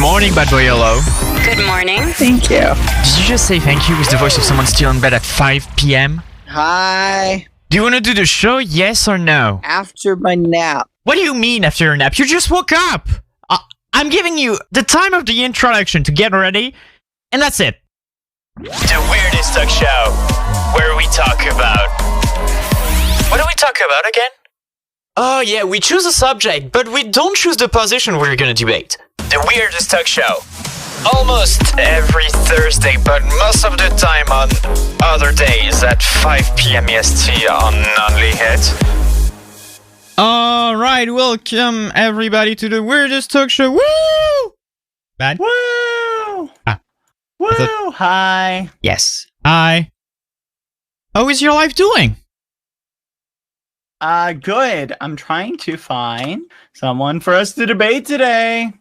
morning, BadBoyHalo. Good morning. Thank you. Did you just say thank you with the voice of someone still in bed at 5 p.m.? Hi. Do you want to do the show, yes or no? After my nap. What do you mean after your nap? You just woke up! I'm giving you the time of the introduction to get ready, and that's it. The Weirdest Talk Show, where we talk about... What do we talk about again? Oh yeah, we choose a subject, but we don't choose the position we're gonna debate. The Weirdest Talk Show. Almost every Thursday, but most of the time on other days at 5 p.m. EST on Only Hit. Alright, welcome everybody to the Weirdest Talk Show. Woo! Bad? Woo! Woo! Hi. Yes. Hi. How is your life doing? Good. I'm trying to find someone for us to debate today.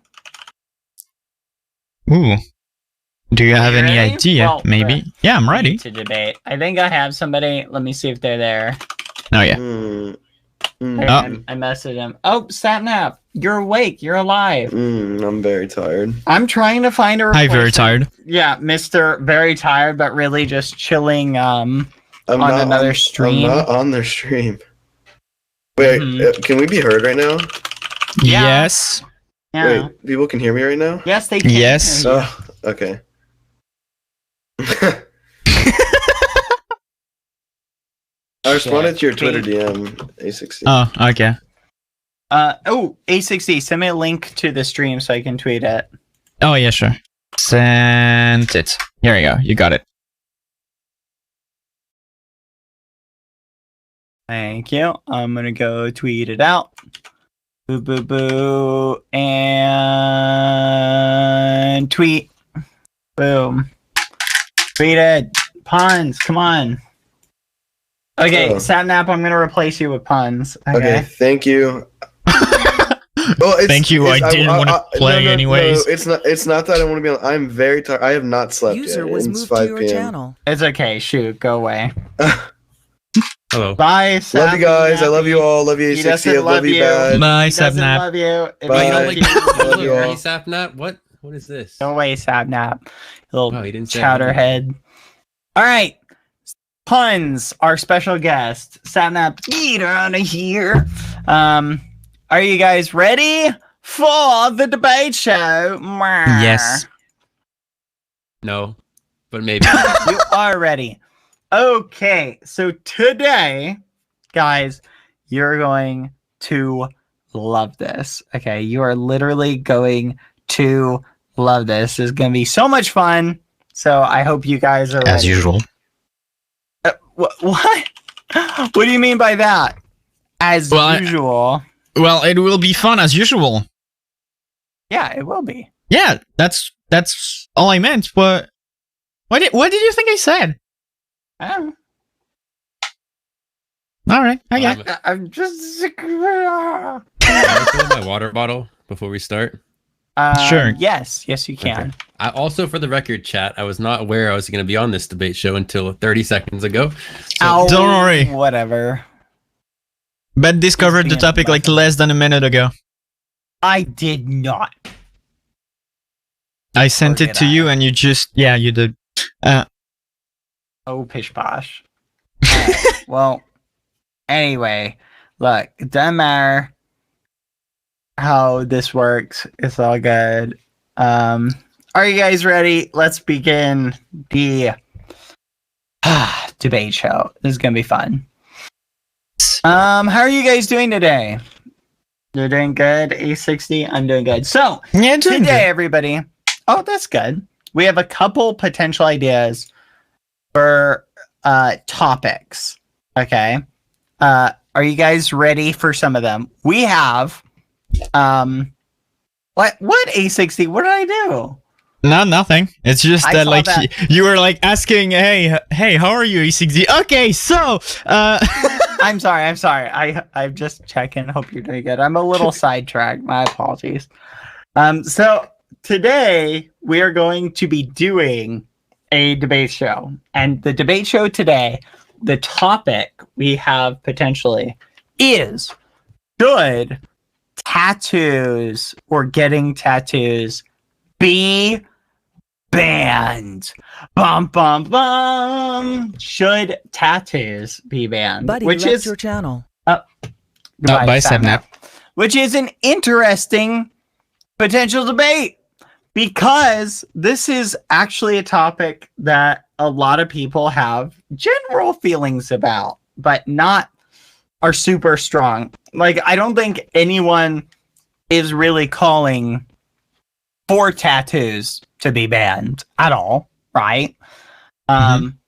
Ooh. Do you have any ready? idea? Well, Maybe. Yeah, I'm ready. To debate. I think I have somebody. Let me see if they're there. Oh, yeah. I messaged him. Oh, Satnap, you're awake. You're alive. I'm very tired. I'm trying to find a Hi, replacement. very tired. Yeah, Mr. Very Tired, but really just chilling I'm on not another stream. I'm not on their stream. Wait, can we be heard right now? Yeah. Yes. Yeah. Wait, people can hear me right now? Yes, they can. Yes. hear you. Oh, okay. I responded to your Twitter DM, A60. Oh, okay. A60, send me a link to the stream so I can tweet it. Oh, yeah, sure. Send it. Here we go. You got it. Thank you. I'm gonna go tweet it out. Boo boo boo and tweet. Boom. Tweet it. Puns, come on. Okay, Oh. Satnap, I'm gonna replace you with puns. Okay, thank you. Well, Thank you. I didn't want to play anyways. No, it's not that I don't want to be on. I'm very tired. I have not slept User yet. was It's moved 5 to your p.m. channel. It's okay, shoot, go away. Hello. Bye, Love you guys. I love you all. Love you, He A60. I doesn't love love you, you. bad. Bye, He doesn't Satnap. love you. If Bye. he You don't loves like you, he love you all. Ready, Sapnap? What is this? go away, Satnap. Little Oh, he didn't say chowderhead. All right. Puns, our special guest. Satnap, get out of here. Are you guys ready for the debate show? Yes. No, but maybe. You are ready. Okay, so today, guys, you're going to love this. Okay, you are literally going to love this. This is going to be so much fun. So I hope you guys are ready. As usual. What? What do you mean by that? As usual. Well, it will be fun as usual. Yeah, it will be. Yeah, that's all I meant. But what did you think I said? I don't know. All right, okay. I'm just. Can I fill my water bottle before we start? Sure. Yes, you can. Okay. I also, for the record, chat, I was not aware I was going to be on this debate show until 30 seconds ago. Ow, Don't worry. Whatever. Ben discovered the topic like less than a minute ago. I did not. I sent it to you and you just... Yeah, you did. Oh, pish posh. Well, anyway, look, it doesn't matter how this works. It's all good. Are you guys ready? Let's begin the debate show. This is gonna be fun. How are you guys doing today? You're doing good, A60? I'm doing good. So, Yeah, today, everybody. Oh, that's good. We have a couple potential ideas for topics. Okay. Are you guys ready for some of them? We have what A60? What did I do? No, nothing. It's just I that saw like that. you were like asking, hey, how are you, E60? Okay, so I'm sorry. I'm just checking. Hope you're doing good. I'm a little sidetracked. My apologies. So today we are going to be doing a debate show, and the debate show today, the topic we have potentially is: should tattoos or getting tattoos be banned. Bum bum bum. Should tattoos be banned? Buddy, Which left is your channel. goodbye, bye, Sapnap. Sapnap. Which is an interesting potential debate because this is actually a topic that a lot of people have general feelings about, but not are super strong. Like, I don't think anyone is really calling for tattoos to be banned at all, right?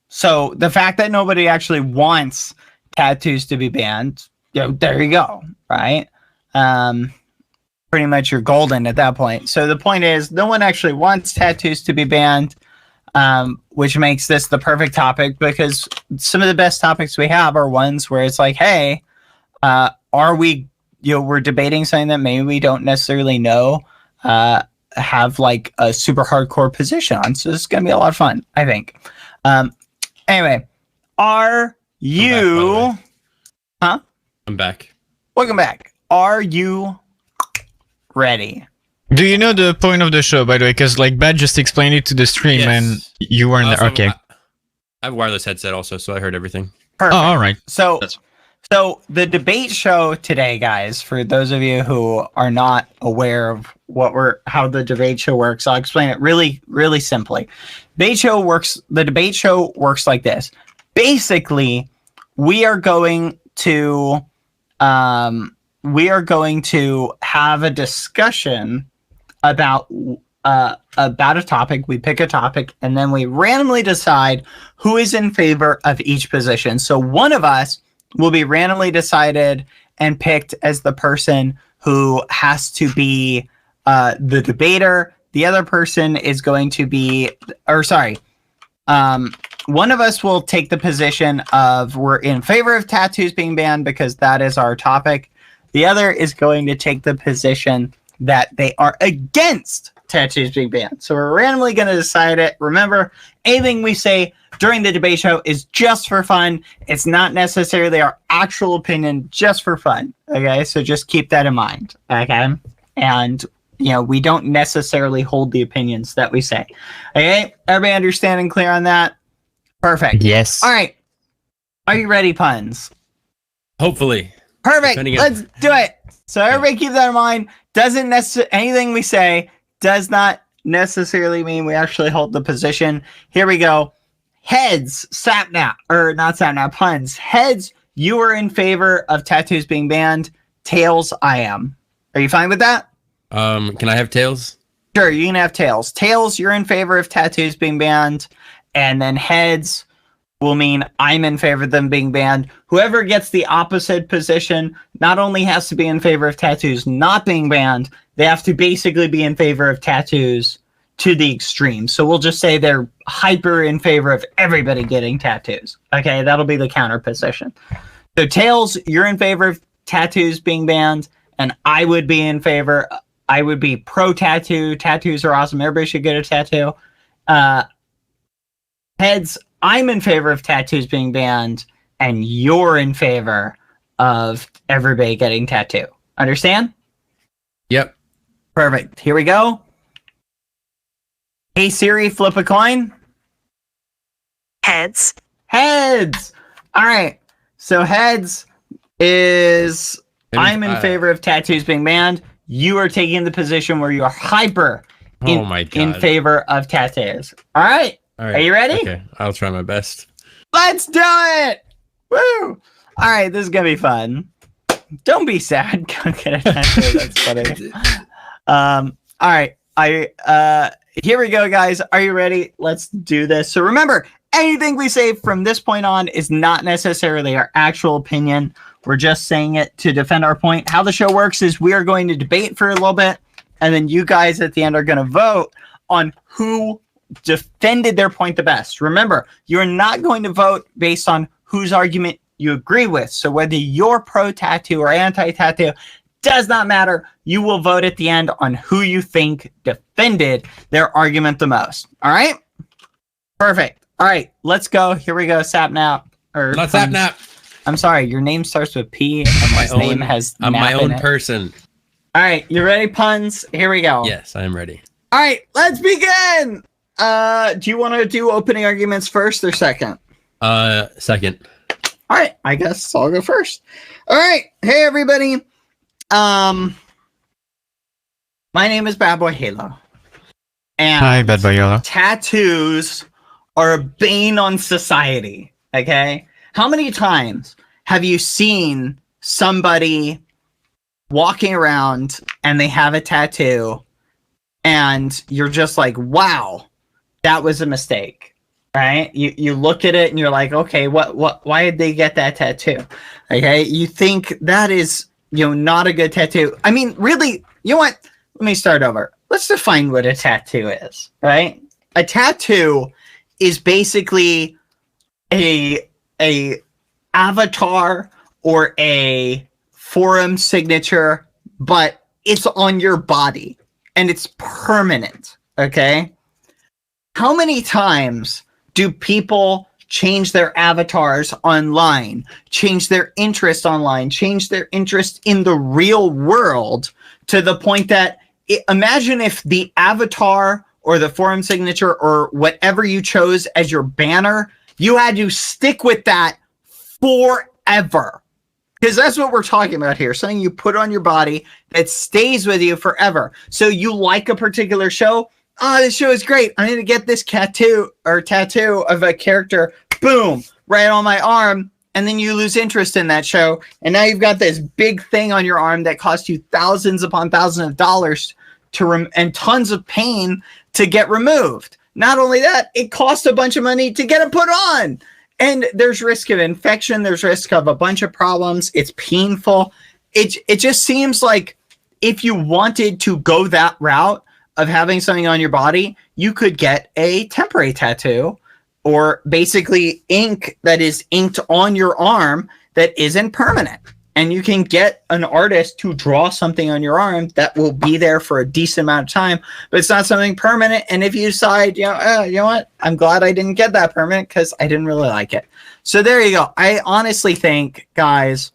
So the fact that nobody actually wants tattoos to be banned, there you go, right? Pretty much you're golden at that point. So the point is, no one actually wants tattoos to be banned, which makes this the perfect topic because some of the best topics we have are ones where it's like, hey, are we, we're debating something that maybe we don't necessarily know, have like a super hardcore position on. So this is going to be a lot of fun, I think. Anyway, are you... Huh? I'm back. Welcome back. Are you ready? Do you know the point of the show, by the way? Because like Bad just explained it to the stream, Yes. and you weren't there. Also, Okay. I have a wireless headset also, so I heard everything. Perfect. Oh, all right. So, That's- so the debate show today, guys, for those of you who are not aware of how the debate show works, I'll explain it really, really simply. The debate show works like this. Basically, we are going to have a discussion about a topic. We pick a topic, and then we randomly decide who is in favor of each position. So one of us will be randomly decided and picked as the person who has to be the debater. The other person is going to be, one of us will take the position of we're in favor of tattoos being banned because that is our topic. The other is going to take the position that they are against tattoos being banned. So we're randomly going to decide it. Remember, anything we say during the debate show is just for fun. It's not necessarily our actual opinion, just for fun. Okay, so just keep that in mind. Okay, and we don't necessarily hold the opinions that we say. Okay, everybody understand and clear on that? Perfect. Yes. All right. Are you ready, Punz? Hopefully. Perfect. Depending on- Let's do it. So everybody keep that in mind. Anything we say does not necessarily mean we actually hold the position. Here we go. Heads, Punz. Heads, you are in favor of tattoos being banned. Tails, I am. Are you fine with that? Can I have tails? Sure, you can have tails. Tails, you're in favor of tattoos being banned. And then heads will mean I'm in favor of them being banned. Whoever gets the opposite position not only has to be in favor of tattoos not being banned, they have to basically be in favor of tattoos to the extreme. So we'll just say they're hyper in favor of everybody getting tattoos. Okay, that'll be the counter position. So tails, you're in favor of tattoos being banned, and I would be pro tattoo. Tattoos are awesome. Everybody should get a tattoo. Heads, I'm in favor of tattoos being banned, and you're in favor of everybody getting tattoo. Understand? Yep. Perfect. Here we go. Hey Siri, flip a coin. Heads. Heads. All right. So heads is I'm in favor of tattoos being banned. You are taking the position where you are hyper in favor of tattoos. All right. All right. Are you ready? Okay, I'll try my best. Let's do it! Woo! All right, this is gonna be fun. Don't be sad. Go get a tattoo. That's funny. All right. Here we go, guys. Are you ready? Let's do this. So remember, anything we say from this point on is not necessarily our actual opinion. We're just saying it to defend our point. How the show works is we are going to debate for a little bit, and then you guys at the end are going to vote on who defended their point the best. Remember, you're not going to vote based on whose argument you agree with. So whether you're pro-tattoo or anti-tattoo, does not matter. You will vote at the end on who you think defended their argument the most. All right? Perfect. All right, let's go. Here we go. Sapnap. Not Sapnap. I'm sorry, your name starts with P and my name has I'm nap my in own it. person. All right, you ready, Punz? Here we go. Yes, I am ready. All right, let's begin. Do you want to do opening arguments first or second? Second. All right, I guess I'll go first. All right, hey everybody. My name is BadBoyHalo. And Hi, BadBoyHalo. tattoos are a bane on society. Okay, how many times have you seen somebody walking around and they have a tattoo, and you're just like, "Wow, that was a mistake." Right? You look at it and you're like, okay, why did they get that tattoo? Okay, you think that is, not a good tattoo. I mean, really, you know what? Let me start over. Let's define what a tattoo is, right? A tattoo is basically a avatar or a forum signature, but it's on your body and it's permanent, okay? How many times do people change their avatars online, change their interest online, change their interest in the real world to the point that imagine if the avatar or the forum signature or whatever you chose as your banner, you had to stick with that forever. Because that's what we're talking about here. Something you put on your body that stays with you forever. So you like a particular show. Oh, this show is great. I need to get this tattoo of a character, boom, right on my arm. And then you lose interest in that show. And now you've got this big thing on your arm that costs you thousands upon thousands of dollars and tons of pain to get removed. Not only that, it costs a bunch of money to get it put on. And there's risk of infection. There's risk of a bunch of problems. It's painful. It just seems like if you wanted to go that route of having something on your body, you could get a temporary tattoo or basically ink that is inked on your arm that isn't permanent. And you can get an artist to draw something on your arm that will be there for a decent amount of time, but it's not something permanent. And if you decide, you know what, I'm glad I didn't get that permanent because I didn't really like it. So there you go. I honestly think, guys,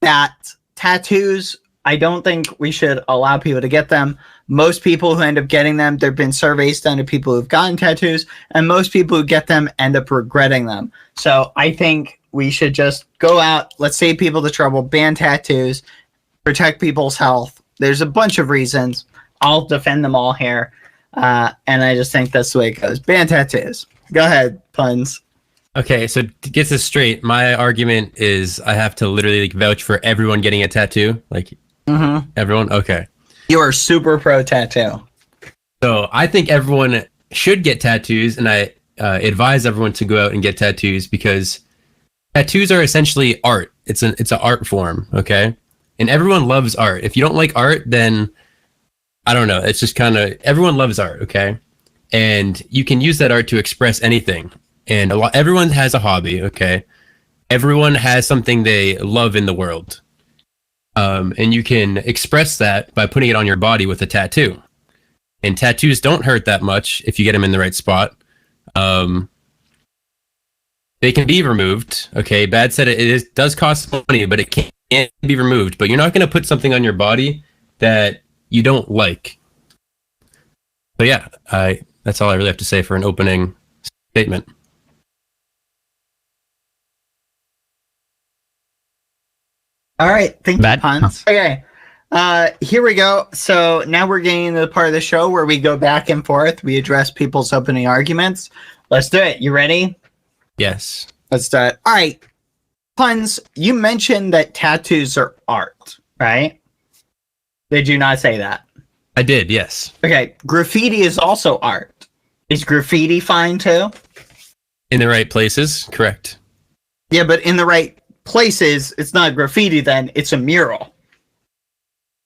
that tattoos, I don't think we should allow people to get them. Most people who end up getting them, there have been surveys done to people who've gotten tattoos, and most people who get them end up regretting them. So I think we should just go out, let's save people the trouble, ban tattoos, protect people's health. There's a bunch of reasons. I'll defend them all here. And I just think that's the way it goes. Ban tattoos. Go ahead, Punz. Okay, so to get this straight, my argument is I have to literally vouch for everyone getting a tattoo. Everyone? Okay. You are super pro tattoo. So I think everyone should get tattoos, and I advise everyone to go out and get tattoos because tattoos are essentially art. It's an art form, okay? And everyone loves art. If you don't like art, then I don't know. It's just kind of everyone loves art, okay? And you can use that art to express anything. And everyone has a hobby, okay? Everyone has something they love in the world. And you can express that by putting it on your body with a tattoo. And tattoos don't hurt that much if you get them in the right spot. They can be removed. Okay, Bad said it does cost money, but it can't be removed. But you're not going to put something on your body that you don't like. So yeah, that's all I really have to say for an opening statement. All right, thank you, Bad. Punz. Okay, here we go. So now we're getting into the part of the show where we go back and forth. We address people's opening arguments. Let's do it. You ready? Yes. Let's do it. All right, Punz, you mentioned that tattoos are art, right? Did you not say that? I did, yes. Okay, graffiti is also art. Is graffiti fine too? In the right places, correct. Yeah, but in the right places, it's not graffiti then, it's a mural.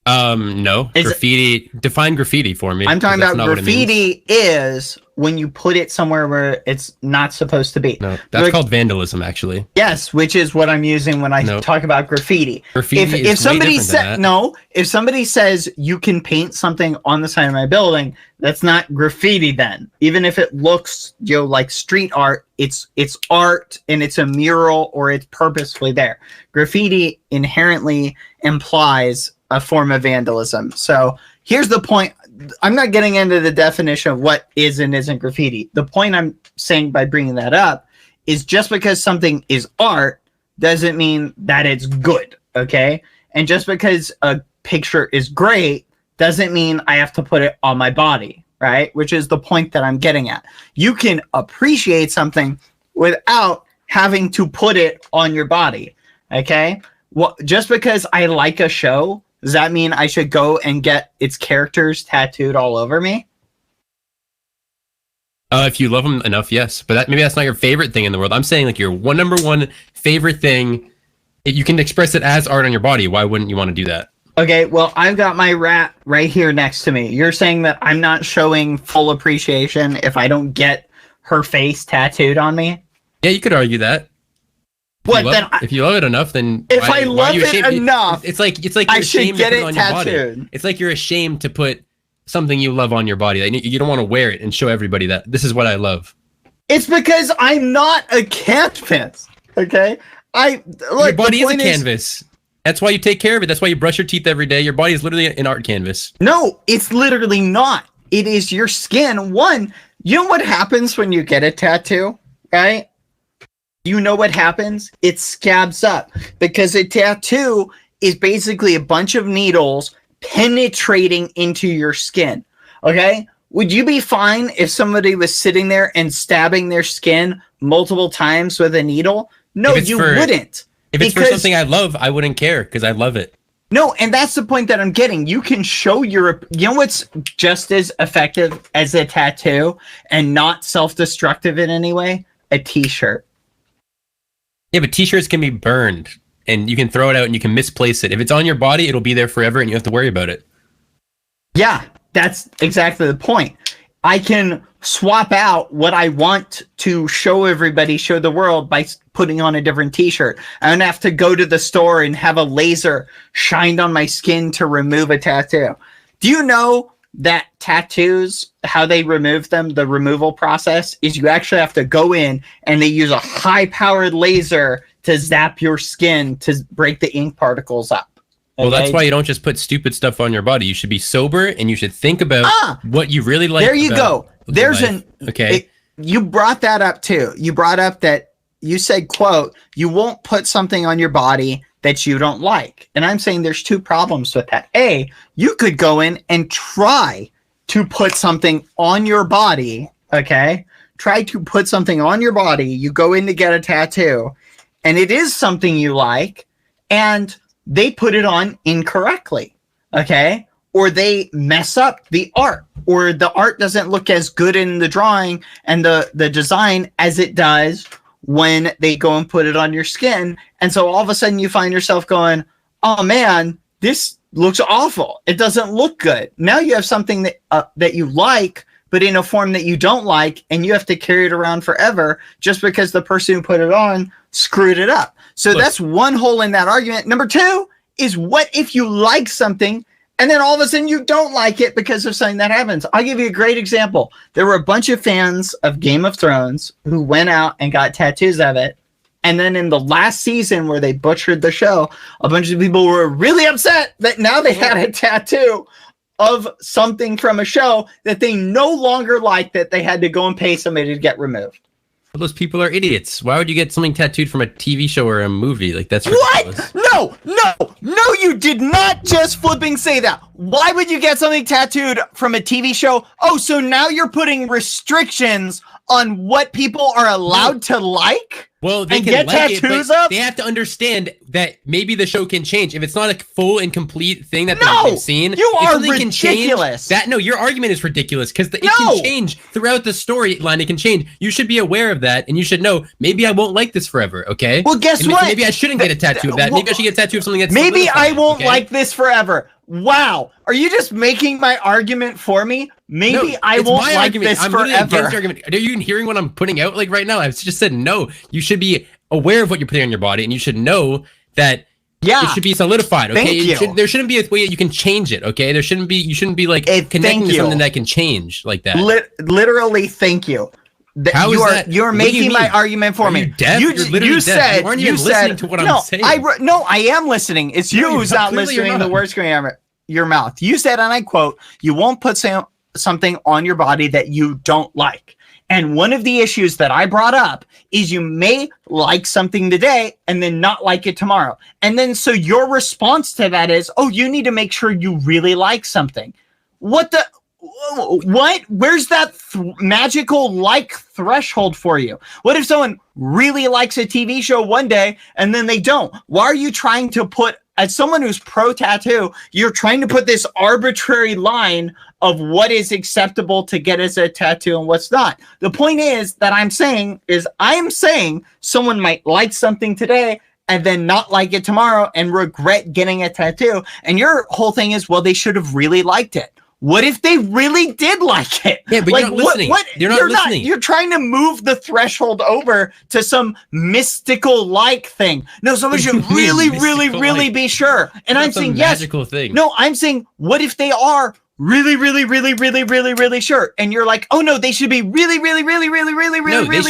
No. Graffiti, define graffiti for me. I'm talking about graffiti is when you put it somewhere where it's not supposed to be. No, that's called vandalism, actually. Yes, which is what I'm using when I talk about graffiti. If somebody says you can paint something on the side of my building, that's not graffiti then. Even if it looks like street art, it's art and it's a mural or it's purposefully there. Graffiti inherently implies a form of vandalism. So here's the point. I'm not getting into the definition of what is and isn't graffiti. The point I'm saying by bringing that up is just because something is art doesn't mean that it's good, okay? And just because a picture is great doesn't mean I have to put it on my body, right? Which is the point that I'm getting at. You can appreciate something without having to put it on your body, okay? Well, just because I like a show, does that mean I should go and get its characters tattooed all over me? If you love them enough, yes. But maybe that's not your favorite thing in the world. I'm saying like your number one favorite thing. You can express it as art on your body. Why wouldn't you want to do that? Okay, well, I've got my rat right here next to me. You're saying that I'm not showing full appreciation if I don't get her face tattooed on me? Yeah, you could argue that. If you love it enough, then if I love it enough, it's like you're I should ashamed get to put it it on your tattooed. body. It's like you're ashamed to put something you love on your body. Like, you don't want to wear it and show everybody that this is what I love. It's because I'm not a canvas. Okay, your body is a canvas. That's why you take care of it. That's why you brush your teeth every day. Your body is literally an art canvas. No, it's literally not. It is your skin. You know what happens when you get a tattoo, right? You know what happens? It scabs up because a tattoo is basically a bunch of needles penetrating into your skin. Okay? Would you be fine if somebody was sitting there and stabbing their skin multiple times with a needle? No, you wouldn't. If it's for something I love, I wouldn't care because I love it. No, and that's the point that I'm getting. You can show you know what's just as effective as a tattoo and not self-destructive in any way? A t-shirt. Yeah, but t-shirts can be burned and you can throw it out and you can misplace it. If it's on your body, it'll be there forever and you have to worry about it. Yeah, that's exactly the point. I can swap out what I want to show everybody, show the world by putting on a different t-shirt. I don't have to go to the store and have a laser shined on my skin to remove a tattoo. Do you know that tattoos, how they remove them, the removal process is you actually have to go in and they use a high-powered laser to zap your skin to break the ink particles up. Well, that's why you don't just put stupid stuff on your body. You should be sober and you should think about what you really like. There you go. There's okay. You brought that up too. You brought up that you said, quote, you won't put something on your body that you don't like. And I'm saying there's two problems with that. A, you could go in and try to put something on your body. Okay. Try to put something on your body. You go in to get a tattoo and it is something you like and they put it on incorrectly, okay? Or they mess up the art, or the art doesn't look as good in the drawing and the design as it does when they go and put it on your skin. And so all of a sudden you find yourself going, oh man, this looks awful. It doesn't look good. Now you have something that you like, but in a form that you don't like, and you have to carry it around forever just because the person who put it on screwed it up. So that's one hole in that argument. Number two is, what if you like something and then all of a sudden you don't like it because of something that happens? I'll give you a great example. There were a bunch of fans of Game of Thrones who went out and got tattoos of it. And then in the last season where they butchered the show, a bunch of people were really upset that now they had a tattoo of something from a show that they no longer liked, that they had to go and pay somebody to get removed. Well, those people are idiots. Why would you get something tattooed from a TV show or a movie? Like, that's ridiculous. What? No, you did not just flipping say that. Why would you get something tattooed from a TV show? Oh, so now you're putting restrictions on what people are allowed to like? Well, they and can get like tattoos it, but up? they have to understand that maybe the show can change. If it's not a full and complete thing that they've seen, you are ridiculous. Your argument is ridiculous because it can change throughout the storyline. It can change. You should be aware of that, and you should know, maybe I won't like this forever, okay? Well, guess what? Maybe I shouldn't get a tattoo of that. Maybe I should get a tattoo of something that's maybe I won't like this forever. Wow. Are you just making my argument for me? Maybe I won't like this forever. Your argument. Are you even hearing what I'm putting out like right now? I've just said no. You should be aware of what you're putting on your body, and you should know that it should be solidified. Okay, there shouldn't be a way you can change it. Okay, you shouldn't be like connecting to something that can change like that. Literally, thank you. You're making my argument for me. You said you aren't even listening to what I'm saying. I am listening. It's you who's not listening to the words coming out. your mouth. You said, and I quote, you won't put something on your body that you don't like. And one of the issues that I brought up is you may like something today and then not like it tomorrow. And then so your response to that is, oh, you need to make sure you really like something. What? Where's that magical like threshold for you? What if someone really likes a TV show one day and then they don't? Why are you trying to put, as someone who's pro tattoo, you're trying to put this arbitrary line of what is acceptable to get as a tattoo and what's not? The point is that I'm saying someone might like something today and then not like it tomorrow and regret getting a tattoo. And your whole thing is, well, they should have really liked it. What if they really did like it? Yeah, but like, you're not listening. You're not listening. You're trying to move the threshold over to some mystical like thing. No, someone should really be sure. And I'm saying yes. Magical thing. No, I'm saying, what if they are really sure? And you're like, oh no, they should be really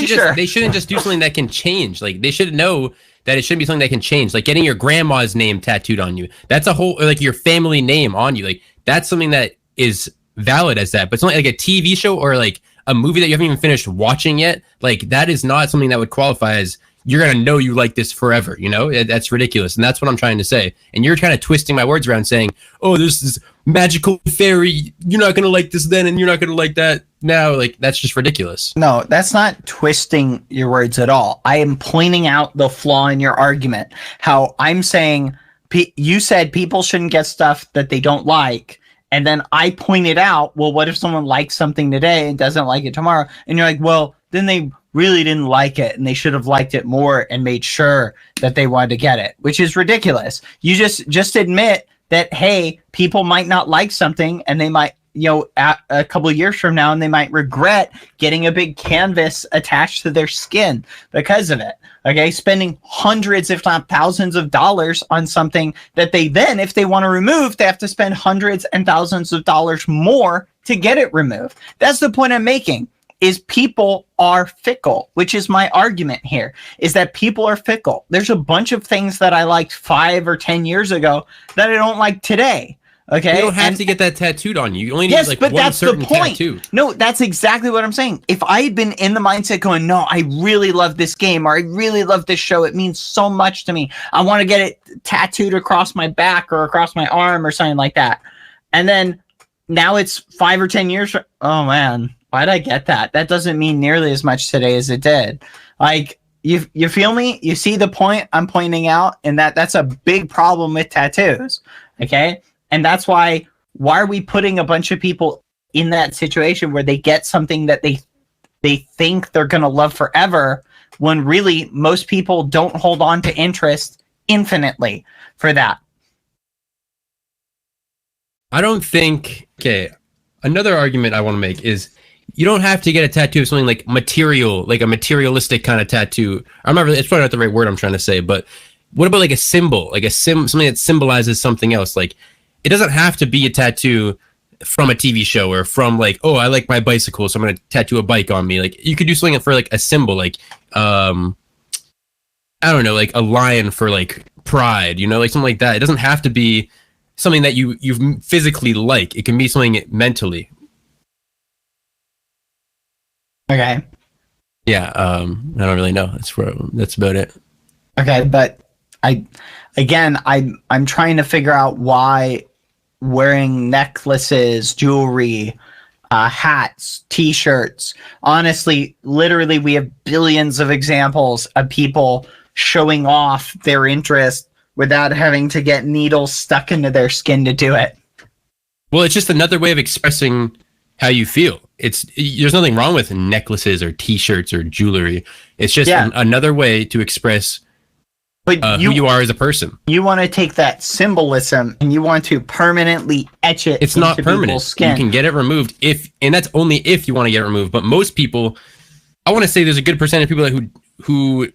sure. They shouldn't just do something that can change. Like, they should know that it shouldn't be something that can change. Like getting your grandma's name tattooed on you. That's a whole, or like your family name on you. Like, that's something that is valid as that. But something like a TV show or like a movie that you haven't even finished watching yet, like that is not something that would qualify as you're going to know you like this forever. You know, that's ridiculous. And that's what I'm trying to say. And you're kind of twisting my words around saying, oh, there's this magical fairy. You're not going to like this then and you're not going to like that now. Like, that's just ridiculous. No, that's not twisting your words at all. I am pointing out the flaw in your argument. How I'm saying you said people shouldn't get stuff that they don't like. And then I pointed out, well, what if someone likes something today and doesn't like it tomorrow? And you're like, well, then they really didn't like it and they should have liked it more and made sure that they wanted to get it, which is ridiculous. You just admit that, hey, people might not like something and they might, a couple of years from now, and they might regret getting a big canvas attached to their skin because of it. Okay, spending hundreds, if not thousands of dollars on something that they then, if they want to remove, they have to spend hundreds and thousands of dollars more to get it removed. That's the point I'm making, is people are fickle, which is my argument here, is that people are fickle. There's a bunch of things that I liked 5 or 10 years ago that I don't like today. Okay, you don't have to get that tattooed on you. You only need like one certain tattoo. No, that's exactly what I'm saying. If I had been in the mindset going, no, I really love this game or I really love this show, it means so much to me, I want to get it tattooed across my back or across my arm or something like that. And then now it's 5 or 10 years. Oh man, why'd I get that? That doesn't mean nearly as much today as it did. Like, you feel me? You see the point I'm pointing out, and that's a big problem with tattoos. Okay. And that's why are we putting a bunch of people in that situation where they get something that they think they're going to love forever, when really most people don't hold on to interest infinitely for that? I don't think, okay, another argument I want to make is you don't have to get a tattoo of something like material, like a materialistic kind of tattoo. I'm not really, it's probably not the right word I'm trying to say, but what about like a symbol, like something that symbolizes something else? Like, it doesn't have to be a tattoo from a TV show or from like, oh, I like my bicycle, so I'm going to tattoo a bike on me. Like, you could do something for like a symbol, like, I don't know, like a lion for like pride, like something like that. It doesn't have to be something that you physically like. It can be something mentally. Okay. Yeah. I don't really know. That's about it. Okay. But I'm trying to figure out why wearing necklaces, jewelry, hats, t-shirts. Honestly, literally, we have billions of examples of people showing off their interest without having to get needles stuck into their skin to do it. Well, it's just another way of expressing how you feel. There's nothing wrong with necklaces or t-shirts or jewelry. It's just another way to express who you are as a person. You want to take that symbolism and you want to permanently etch it. It's not permanent. Skin. You can get it removed and that's only if you want to get it removed. But most people, I want to say there's a good percentage of people who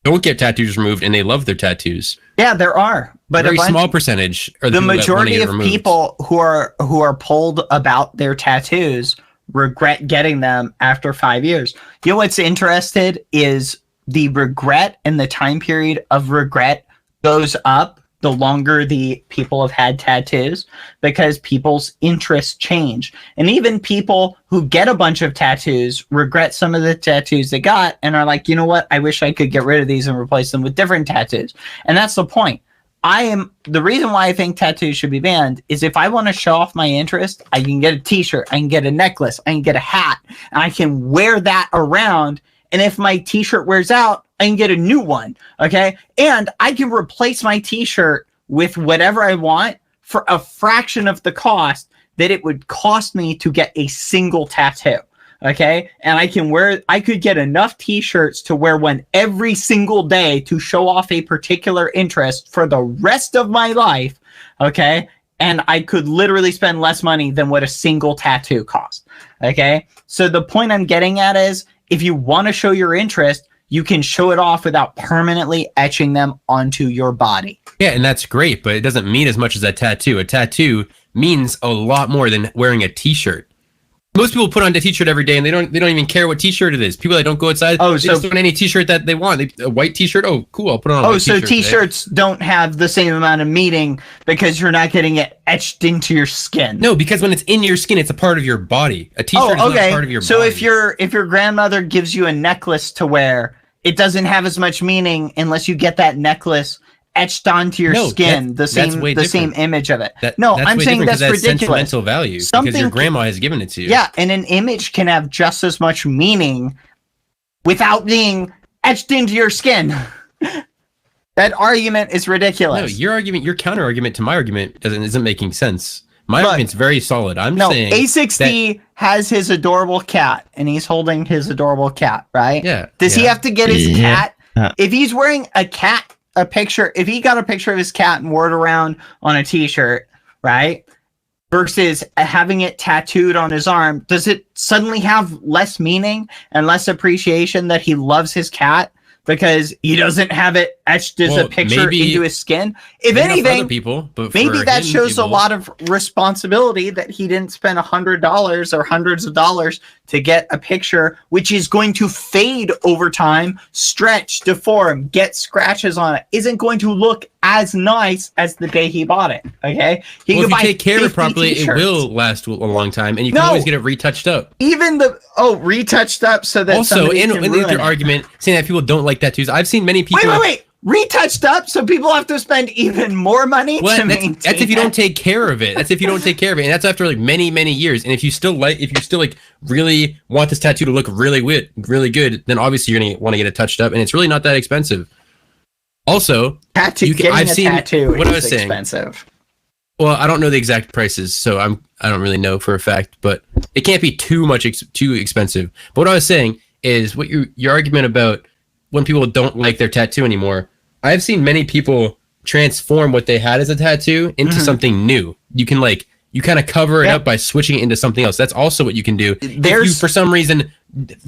don't get tattoos removed and they love their tattoos. Yeah, there are, but a very small percentage are the majority of people who are polled about their tattoos regret getting them after 5 years. You know what's interesting is the regret and the time period of regret goes up the longer the people have had tattoos, because people's interests change. And even people who get a bunch of tattoos regret some of the tattoos they got and are like, you know what? I wish I could get rid of these and replace them with different tattoos. And that's the point. The reason why I think tattoos should be banned is if I want to show off my interest, I can get a t-shirt, I can get a necklace, I can get a hat, and I can wear that around. And if my t-shirt wears out, I can get a new one. Okay. And I can replace my t-shirt with whatever I want for a fraction of the cost that it would cost me to get a single tattoo. Okay. And I could get enough t-shirts to wear one every single day to show off a particular interest for the rest of my life. Okay. And I could literally spend less money than what a single tattoo costs. Okay. So the point I'm getting at is if you want to show your interest, you can show it off without permanently etching them onto your body. Yeah. And that's great, but it doesn't mean as much as a tattoo. A tattoo means a lot more than wearing a t-shirt. Most people put on a t-shirt every day and they don't even care what t-shirt it is. People that don't go outside, they just put on any t-shirt that they want. A white t-shirt, oh, cool, I'll put on a white t-shirt. So t-shirts don't have the same amount of meaning because you're not getting it etched into your skin. No, because when it's in your skin, it's a part of your body. A t-shirt is not a part of your body. So if your grandmother gives you a necklace to wear, it doesn't have as much meaning unless you get that necklace etched onto your skin, the same image of it. I'm saying that's ridiculous. Sentimental value because your grandma has given it to you. Yeah, and an image can have just as much meaning without being etched into your skin. That argument is ridiculous. No, your counter argument to my argument isn't making sense. My argument's very solid. I'm saying A6D has his adorable cat, and he's holding his adorable cat, right? Yeah. Does he have to get his cat? If he's wearing if he got a picture of his cat and wore it around on a t-shirt, right? Versus having it tattooed on his arm, does it suddenly have less meaning and less appreciation that he loves his cat because he doesn't have it etched as a picture into his skin? If anything, maybe that shows a lot of responsibility that he didn't spend $100 or hundreds of dollars to get a picture, which is going to fade over time, stretch, deform, get scratches on it, isn't going to look as nice as the day he bought it. Okay. If you take care of it properly, it will last a long time, and you can always get it retouched up. Even retouched up so that also in your argument saying that people don't like tattoos. I've seen many people. Wait. Retouched up, so people have to spend even more money to maintain. That's if you don't take care of it. That's if you don't take care of it, and that's after like many years. And if you still really want this tattoo to look really good, then obviously you're gonna want to get it touched up, and it's really not that expensive. Also, tattoo what I was saying. Expensive. Well, I don't know the exact prices, so I don't really know for a fact, but it can't be too expensive. But what I was saying is what your argument about when people don't like their tattoo anymore. I've seen many people transform what they had as a tattoo into something new. You can you kind of cover it up by switching it into something else. That's also what you can do. If you, for some reason,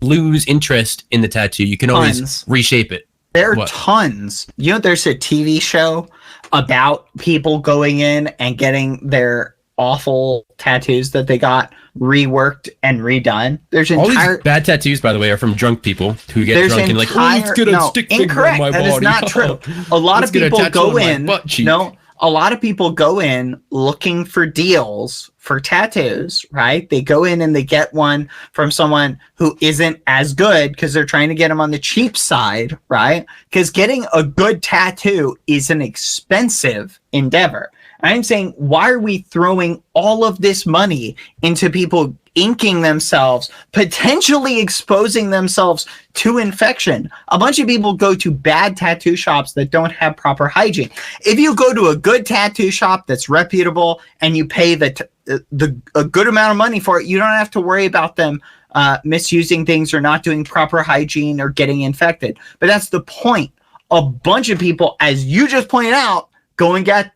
lose interest in the tattoo, you can always reshape it. There are tons. There's a TV show about people going in and getting their awful tattoos that they got reworked and redone. There's all these bad tattoos, by the way, are from drunk people who get drunk and let's get a stick figure on my body. That is not true. A lot of people go in. A lot of people go in looking for deals for tattoos, right? They go in and they get one from someone who isn't as good because they're trying to get them on the cheap side, right? Because getting a good tattoo is an expensive endeavor. I'm saying, why are we throwing all of this money into people inking themselves, potentially exposing themselves to infection? A bunch of people go to bad tattoo shops that don't have proper hygiene. If you go to a good tattoo shop that's reputable and you pay a good amount of money for it, you don't have to worry about them misusing things or not doing proper hygiene or getting infected. But that's the point. A bunch of people, as you just pointed out, go and get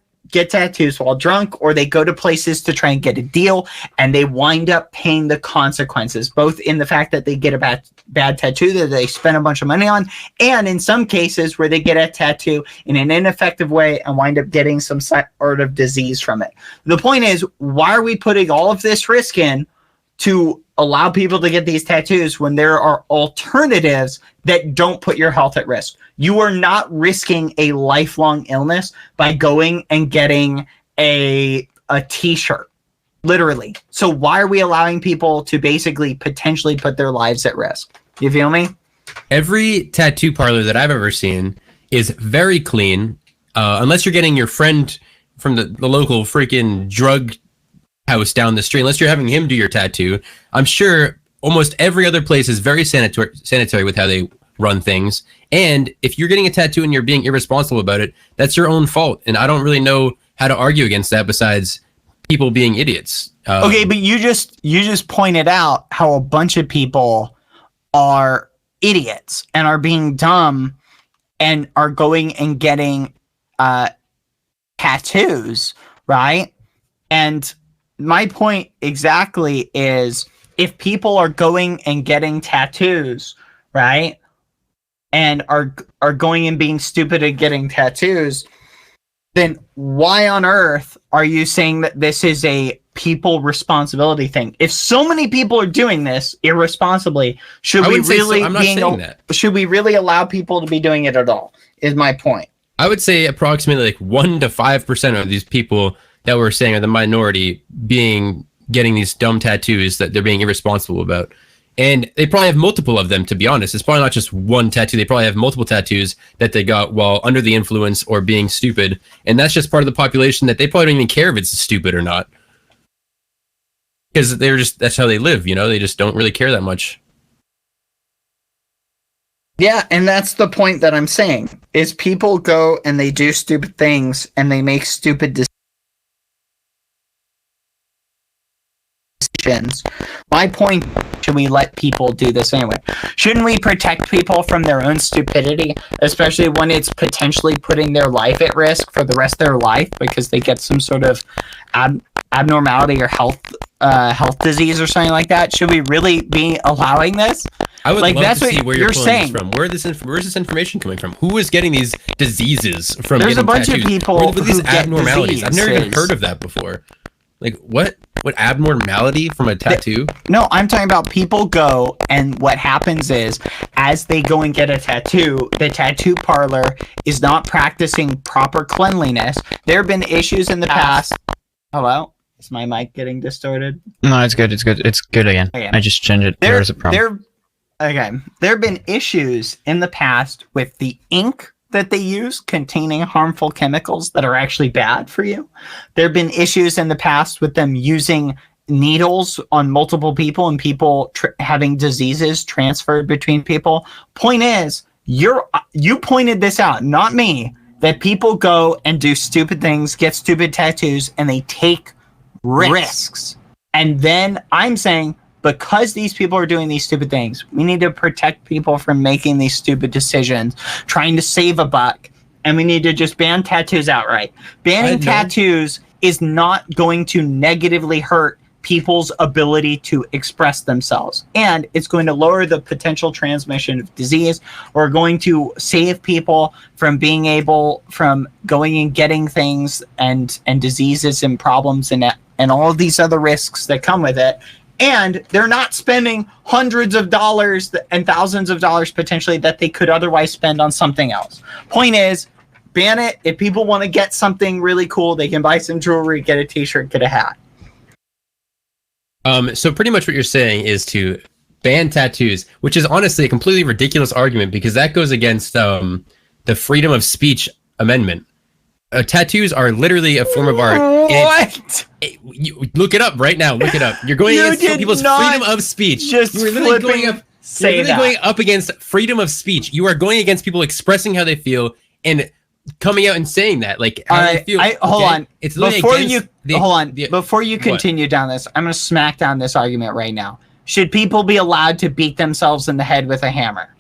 tattoos while drunk, or they go to places to try and get a deal, and they wind up paying the consequences, both in the fact that they get a bad tattoo that they spend a bunch of money on, and in some cases where they get a tattoo in an ineffective way and wind up getting some sort of disease from it. The point is, why are we putting all of this risk in to allow people to get these tattoos when there are alternatives that don't put your health at risk. You are not risking a lifelong illness by going and getting a t-shirt, literally. So why are we allowing people to basically potentially put their lives at risk? You feel me? Every tattoo parlor that I've ever seen is very clean, unless you're getting your friend from the local freaking drug house down the street, unless you're having him do your tattoo. I'm sure almost every other place is very sanitary with how they run things. And if you're getting a tattoo and you're being irresponsible about it, that's your own fault. And I don't really know how to argue against that besides people being idiots. Okay, but you just pointed out how a bunch of people are idiots and are being dumb and are going and getting tattoos, right? And my point exactly is, if people are going and getting tattoos, right, and are going and being stupid and getting tattoos, then why on earth are you saying that this is a people responsibility thing? If so many people are doing this irresponsibly, should we really allow people to be doing it at all? Is my point. I would say approximately like 1 to 5% of these people that we're saying are the minority getting these dumb tattoos that they're being irresponsible about. And they probably have multiple of them, to be honest. It's probably not just one tattoo. They probably have multiple tattoos that they got while under the influence or being stupid. And that's just part of the population that they probably don't even care if it's stupid or not. Because that's how they live, you know? They just don't really care that much. Yeah, and that's the point that I'm saying, is people go and they do stupid things and they make stupid decisions. My point, should we let people do this anyway? Shouldn't we protect people from their own stupidity, especially when it's potentially putting their life at risk for the rest of their life because they get some sort of abnormality or health disease or something like that? Should we really be allowing this? I would love to see where you're saying this from. Where's this information coming from? Who is getting these diseases from? There's a bunch of people with these abnormalities. I've never even heard of that before. Like, what abnormality from a tattoo? No, I'm talking about people go, and what happens is, as they go and get a tattoo, the tattoo parlor is not practicing proper cleanliness. There have been issues in the past. Hello? Is my mic getting distorted? No, it's good. It's good. It's good again. Okay. I just changed it. There's a problem. There have been issues in the past with the ink that they use containing harmful chemicals that are actually bad for you. There have been issues in the past with them using needles on multiple people and people having diseases transferred between people. Point is, you pointed this out, not me, that people go and do stupid things, get stupid tattoos, and they take risks. And then I'm saying, because these people are doing these stupid things, we need to protect people from making these stupid decisions, trying to save a buck, and we need to just ban tattoos outright. Banning tattoos is not going to negatively hurt people's ability to express themselves, and it's going to lower the potential transmission of disease. We're going to save people from from going and getting things and diseases and problems and all of these other risks that come with it. And they're not spending hundreds of dollars and thousands of dollars potentially that they could otherwise spend on something else. Point is, ban it. If people want to get something really cool, they can buy some jewelry, get a t-shirt, get a hat. So pretty much what you're saying is to ban tattoos, which is honestly a completely ridiculous argument because that goes against the freedom of speech amendment. Tattoos are literally a form of art. What? You look it up right now. Look it up. You're going against people's freedom of speech. Just you're literally going up against freedom of speech. You are going against people expressing how they feel and coming out and saying that, like how they feel. Hold on. It's before you continue down this, I'm going to smack down this argument right now. Should people be allowed to beat themselves in the head with a hammer?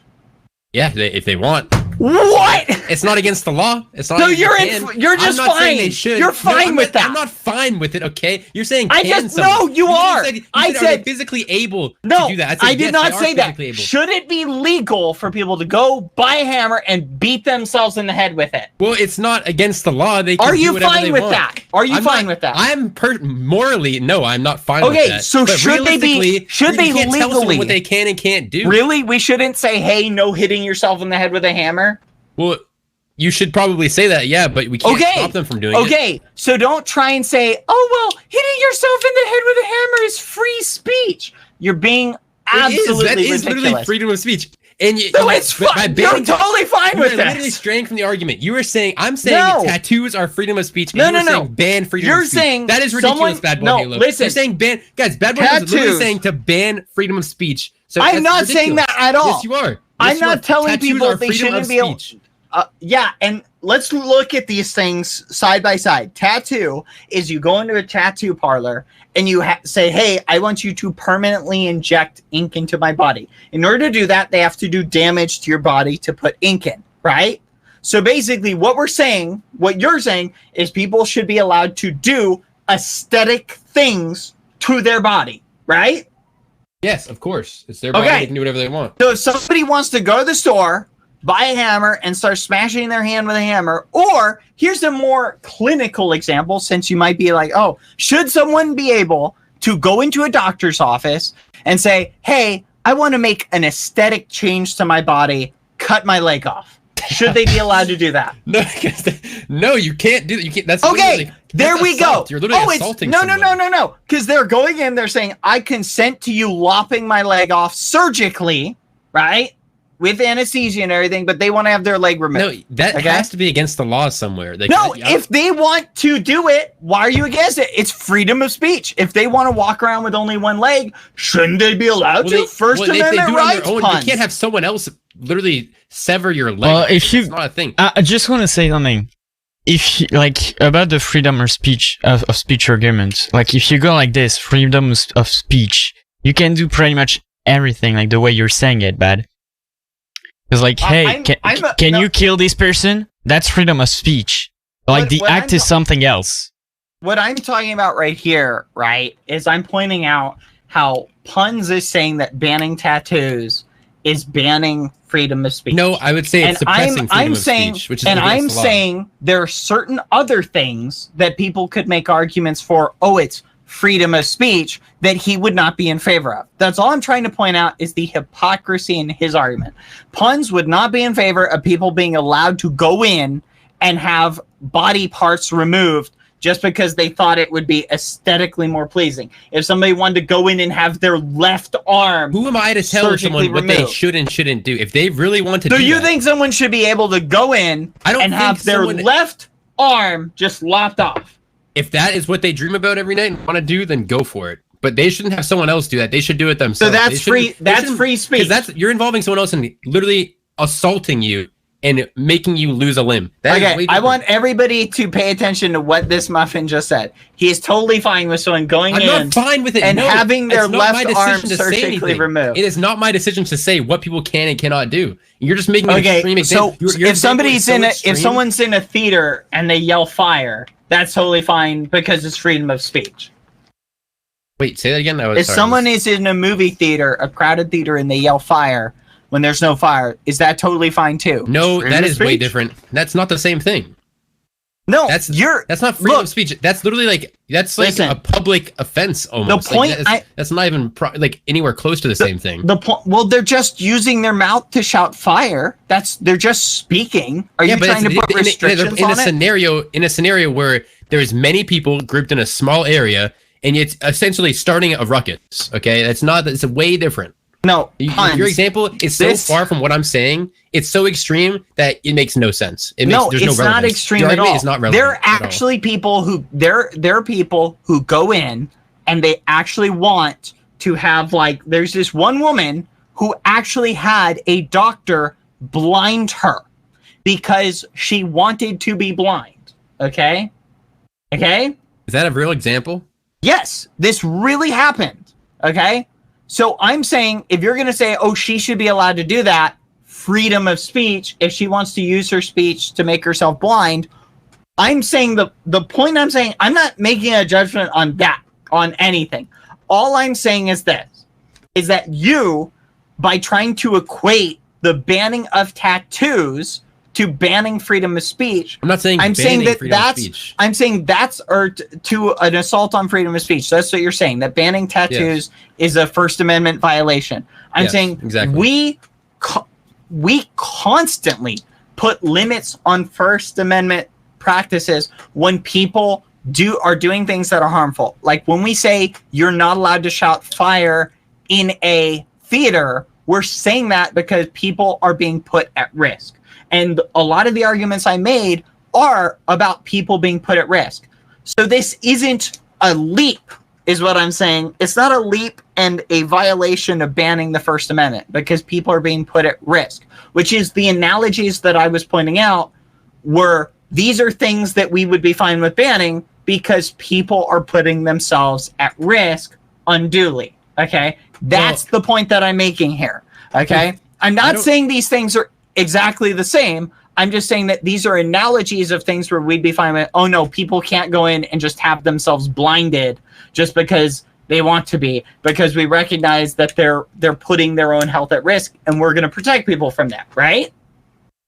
Yeah, if they want. What? It's not against the law. It's not. So against you're just fine. You're fine with that. I'm not fine with it. Okay, you're saying no, you are. I said physically able to do that. I did not say that. Should it be legal for people to go buy a hammer and beat themselves in the head with it? Well, it's not against the law. They can are you do whatever fine they with want. that? Are you fine with that? I'm morally no. I'm not fine with that. Okay, so but should they be? Should they can't tell someone legally? what they can and can't do? Really, we shouldn't say, "Hey, no hitting yourself in the head with a hammer." Well, you should probably say that, yeah, but we can't stop them from doing it. Okay, so don't try and say, "Oh well, hitting yourself in the head with a hammer is free speech." You're being absolutely that is ridiculous. literally freedom of speech. And so it's fine. You're totally fine with that. You're literally straying from the argument. You were saying, I'm saying tattoos are freedom of speech. And no. Saying ban freedom of speech. You're saying that is ridiculous, Bad Boy Halo. Listen. You're saying ban. Guys, Bad Boy is literally saying to ban freedom of speech. So I'm not saying that at all. Yes, you are. Yes, I'm not telling people they shouldn't be able. Yeah, and let's look at these things side by side. Tattoo is you go into a tattoo parlor and you say, "Hey, I want you to permanently inject ink into my body." In order to do that, they have to do damage to your body to put ink in, right? So basically, what you're saying is people should be allowed to do aesthetic things to their body, right? Yes, of course. It's their body. They can do whatever they want. So if somebody wants to go to the store, buy a hammer, and start smashing their hand with a hammer, or here's a more clinical example, since you might be like, oh, should someone be able to go into a doctor's office and say, "Hey, I want to make an aesthetic change to my body, cut my leg off"? Should they be allowed to do that? No, you can't do that. You can't. That's okay. There we go. You're literally assaulting someone. No. Because they're going in, they're saying, "I consent to you lopping my leg off surgically," right? With anesthesia and everything, but they want to have their leg removed. No, that has to be against the law somewhere. If they want to do it, why are you against it? It's freedom of speech. If they want to walk around with only one leg, shouldn't they be allowed to? First Amendment rights. You can't have someone else literally sever your leg. Well, it's not a thing. I just want to say something. If you, about the freedom of speech argument, if you go like this, freedom of speech, you can do pretty much everything like the way you're saying it, Bad. Because hey, can you kill this person? That's freedom of speech. The act is something else. What I'm talking about right here, right, is I'm pointing out how Punz is saying that banning tattoos is banning freedom of speech. No, I would say it's suppressing freedom of speech, which is against the law. And I'm saying there are certain other things that people could make arguments for. Oh, it's freedom of speech that he would not be in favor of. That's all I'm trying to point out is the hypocrisy in his argument. Punz would not be in favor of people being allowed to go in and have body parts removed just because they thought it would be aesthetically more pleasing. If somebody wanted to go in and have their left arm, who am I to tell someone what they should and shouldn't do? If they really want to do you think someone should be able to go in and have their left arm just lopped off? If that is what they dream about every night and want to do, then go for it. But they shouldn't have someone else do that. They should do it themselves. So that's free. That's free speech. Because you're involving someone else and literally assaulting you and making you lose a limb. Okay, I want everybody to pay attention to what this muffin just said. He is totally fine with someone going in. I'm not fine with it. And having their left arm surgically removed. It is not my decision to say what people can and cannot do. You're just making an extreme example. So if someone's in a theater and they yell fire, that's totally fine because it's freedom of speech. Wait, say that again? If someone is in a movie theater, a crowded theater, and they yell fire when there's no fire, is that totally fine too? No, that is way different. That's not the same thing. No, that's not freedom of speech. That's literally a public offense almost. The point that's not even anywhere close to the same thing. Well, they're just using their mouth to shout fire. They're just speaking. Are you trying to put restrictions on it? In a scenario where there's many people grouped in a small area, and it's essentially starting a ruckus. Okay, it's way different. No, your example is so far from what I'm saying. It's so extreme that it makes no sense. There's no not extreme at all. It's not relevant. There are actually people who there are people who go in and they actually want to have there's this one woman who actually had a doctor blind her because she wanted to be blind. Okay? Is that a real example? Yes, this really happened. Okay? So I'm saying if you're going to say, oh, she should be allowed to do that, freedom of speech if she wants to use her speech to make herself blind. I'm saying the point I'm saying, I'm not making a judgment on that, on anything. All I'm saying is this, is that you, by trying to equate the banning of tattoos to banning freedom of speech. I'm not saying I'm saying that that's speech. I'm saying that's to an assault on freedom of speech. That's what you're saying. That banning tattoos is a First Amendment violation. I'm saying exactly. We constantly put limits on First Amendment practices when people are doing things that are harmful. Like when we say you're not allowed to shout fire in a theater, we're saying that because people are being put at risk. And a lot of the arguments I made are about people being put at risk. So this isn't a leap, is what I'm saying. It's not a leap and a violation of banning the First Amendment because people are being put at risk, which is the analogies that I was pointing out were these are things that we would be fine with banning because people are putting themselves at risk unduly. Okay? That's the point that I'm making here. Okay? I'm not saying these things are exactly the same. I'm just saying that these are analogies of things where we'd be fine with, oh no, people can't go in and just have themselves blinded just because they want to be, because we recognize that they're putting their own health at risk and we're going to protect people from that, right?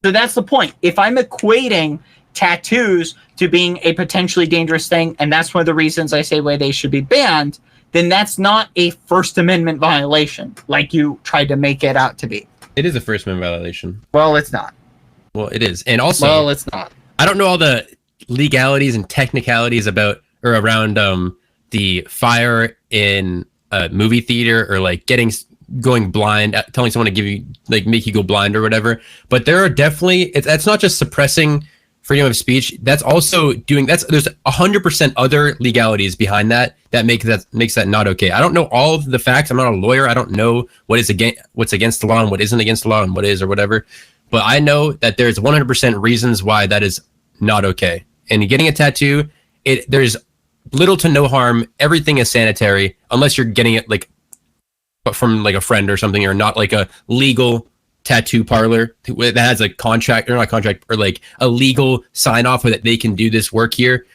So that's the point. If I'm equating tattoos to being a potentially dangerous thing, and that's one of the reasons I say why they should be banned, then that's not a First Amendment violation like you tried to make it out to be. It is a First Amendment violation. Well, it's not. Well, it is. And also, well, it's not. I don't know all the legalities and technicalities about or around the fire in a movie theater or like going blind, telling someone to give you like make you go blind or whatever. But there are definitely that's not just suppressing freedom of speech. That's also there's 100% other legalities behind that makes that not okay. I don't know all of the facts. I'm not a lawyer. I don't know what's against the law and what isn't against the law and what is or whatever. But I know that there's 100% reasons why that is not okay. And getting a tattoo, there's little to no harm. Everything is sanitary unless you're getting it like from like a friend or something, or not like a legal tattoo parlor that has a contract or not contract or like a legal sign off that they can do this work here.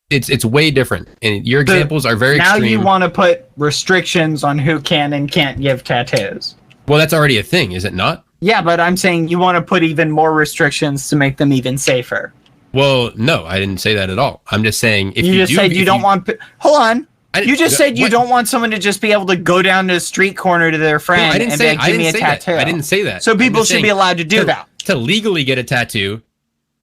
It's way different. And your examples are very now extreme. You want to put restrictions on who can and can't give tattoos. Well, that's already a thing, is it not? Yeah, but I'm saying you want to put even more restrictions to make them even safer. Well, no, I didn't say that at all. I'm just saying if you just said you don't want. Hold on. You just said you don't want someone to just be able to go down to the street corner to their friend and be like, give me a tattoo. I didn't say that. So people should be allowed to do that. To legally get a tattoo,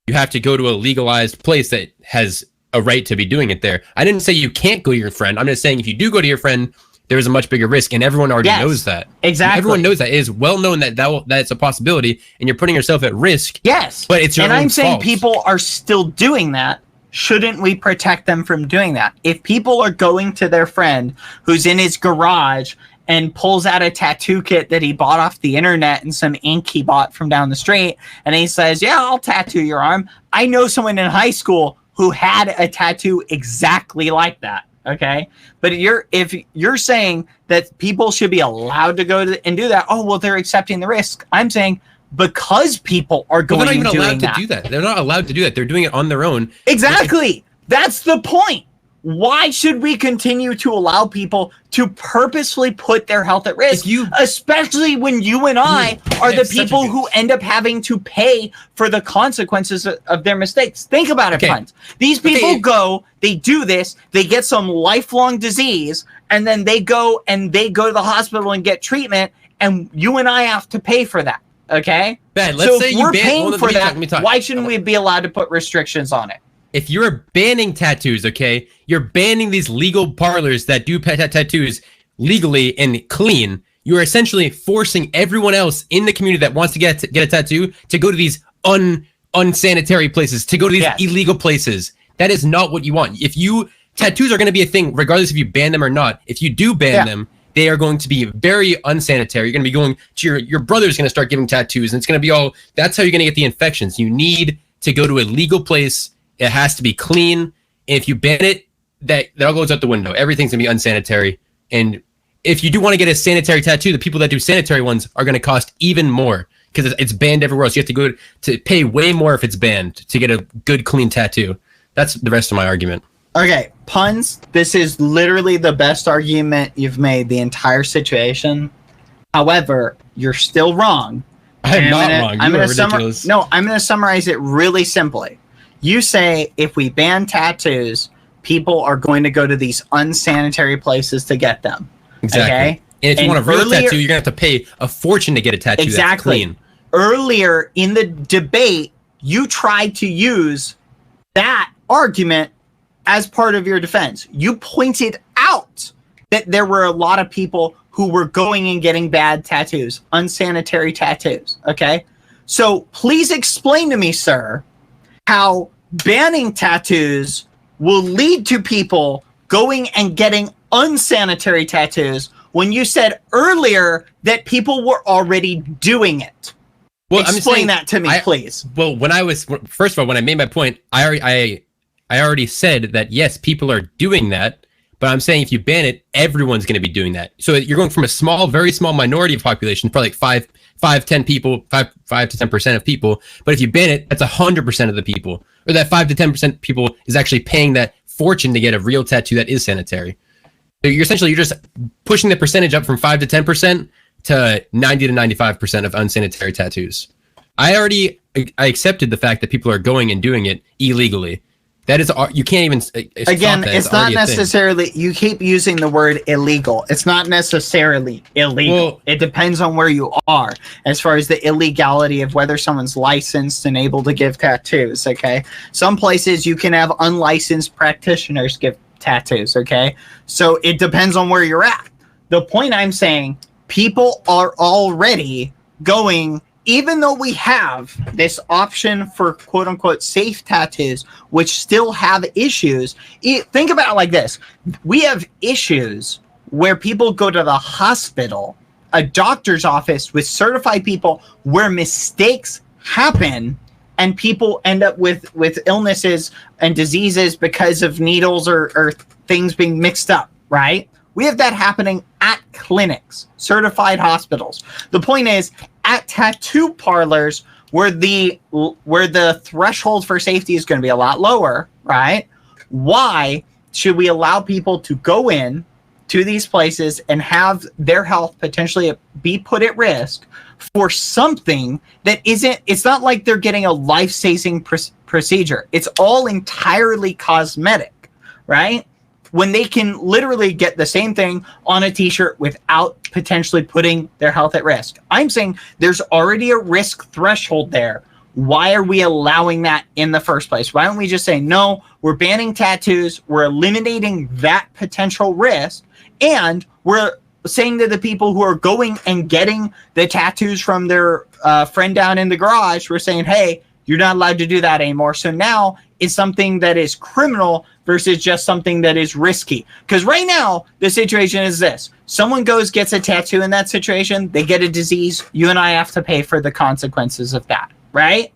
you have to go to a legalized place that has a right to be doing it there. I didn't say you can't go to your friend. I'm just saying if you do go to your friend, there's a much bigger risk, and everyone already knows that. Exactly. Everyone knows that. It is well known that's a possibility, and you're putting yourself at risk. Yes. But it's your own fault. And I'm saying fault. People are still doing that. Shouldn't we protect them from doing that? If people are going to their friend who's in his garage and pulls out a tattoo kit that he bought off the internet and some ink he bought from down the street, and he says, yeah, I'll tattoo your arm. I know someone in high school who had a tattoo exactly like that. Okay, but if you're saying that people should be allowed to go and do that, oh well, they're accepting the risk. I'm saying because people are going they're not even allowed to do that. They're not allowed to do that. They're doing it on their own. Exactly. That's the point. Why should we continue to allow people to purposefully put their health at risk, especially when you and I are the people who end up having to pay for the consequences of their mistakes? Think about it, Punz. These people go, they do this, they get some lifelong disease, and then they go to the hospital and get treatment, and you and I have to pay for that. Okay? Ben, let's say if we're paying for that, why shouldn't we be allowed to put restrictions on it? If you're banning tattoos, okay, you're banning these legal parlors that do tattoos legally and clean. You're essentially forcing everyone else in the community that wants to get a tattoo to go to these unsanitary places, to go to these illegal places. That is not what you want. Tattoos are going to be a thing regardless if you ban them or not. If you do ban them, they are going to be very unsanitary. You're going to be going to your brother's going to start giving tattoos, and it's going to be that's how you're going to get the infections. You need to go to a legal place. It has to be clean. And if you ban it, that all goes out the window. Everything's going to be unsanitary. And if you do want to get a sanitary tattoo, the people that do sanitary ones are going to cost even more because it's banned everywhere else. You have to go to pay way more if it's banned to get a good, clean tattoo. That's the rest of my argument. Okay, Punz, this is literally the best argument you've made the entire situation. However, you're still wrong. I'm not wrong. You are ridiculous. I'm going to summarize it really simply. You say if we ban tattoos, people are going to go to these unsanitary places to get them. Exactly. Okay? And if you want a real tattoo, you're going to have to pay a fortune to get a tattoo that's clean. Earlier in the debate, you tried to use that argument as part of your defense. You pointed out that there were a lot of people who were going and getting bad tattoos, unsanitary tattoos, okay? So please explain to me, sir, how banning tattoos will lead to people going and getting unsanitary tattoos when you said earlier that people were already doing it. Well, explain that to me, please. Well, first of all, when I made my point, I already said that yes, people are doing that. But I'm saying if you ban it, everyone's going to be doing that. So you're going from a very small minority of population, probably like 10 people, 5 to 10% of people. But if you ban it, that's 100% of the people. Or that 5 to 10% people is actually paying that fortune to get a real tattoo that is sanitary. So you're just pushing the percentage up from 5 to 10% to 90 to 95% of unsanitary tattoos. I accepted the fact that people are going and doing it illegally. That is, you can't even. Again, it's not necessarily. You keep using the word illegal. It's not necessarily illegal. Well, it depends on where you are, as far as the illegality of whether someone's licensed and able to give tattoos. Okay, some places you can have unlicensed practitioners give tattoos. Okay, so it depends on where you're at. The point I'm saying, people are already going. Even though we have this option for quote unquote safe tattoos, which still have issues, think about it like this. We have issues where people go to the hospital, a doctor's office with certified people where mistakes happen and people end up with illnesses and diseases because of needles or things being mixed up, right? We have that happening at clinics, certified hospitals. The point is, at tattoo parlors, where the threshold for safety is going to be a lot lower, right? Why should we allow people to go in to these places and have their health potentially be put at risk for something that isn't? It's not like they're getting a life-saving procedure. It's all entirely cosmetic, right? When they can literally get the same thing on a t-shirt without potentially putting their health at risk. I'm saying there's already a risk threshold there. Why are we allowing that in the first place? Why don't we just say, no, we're banning tattoos, we're eliminating that potential risk, and we're saying to the people who are going and getting the tattoos from their friend down in the garage, we're saying, hey, you're not allowed to do that anymore. So now it's something that is criminal versus just something that is risky. Because right now, the situation is this. Someone gets a tattoo in that situation, they get a disease, you and I have to pay for the consequences of that, right?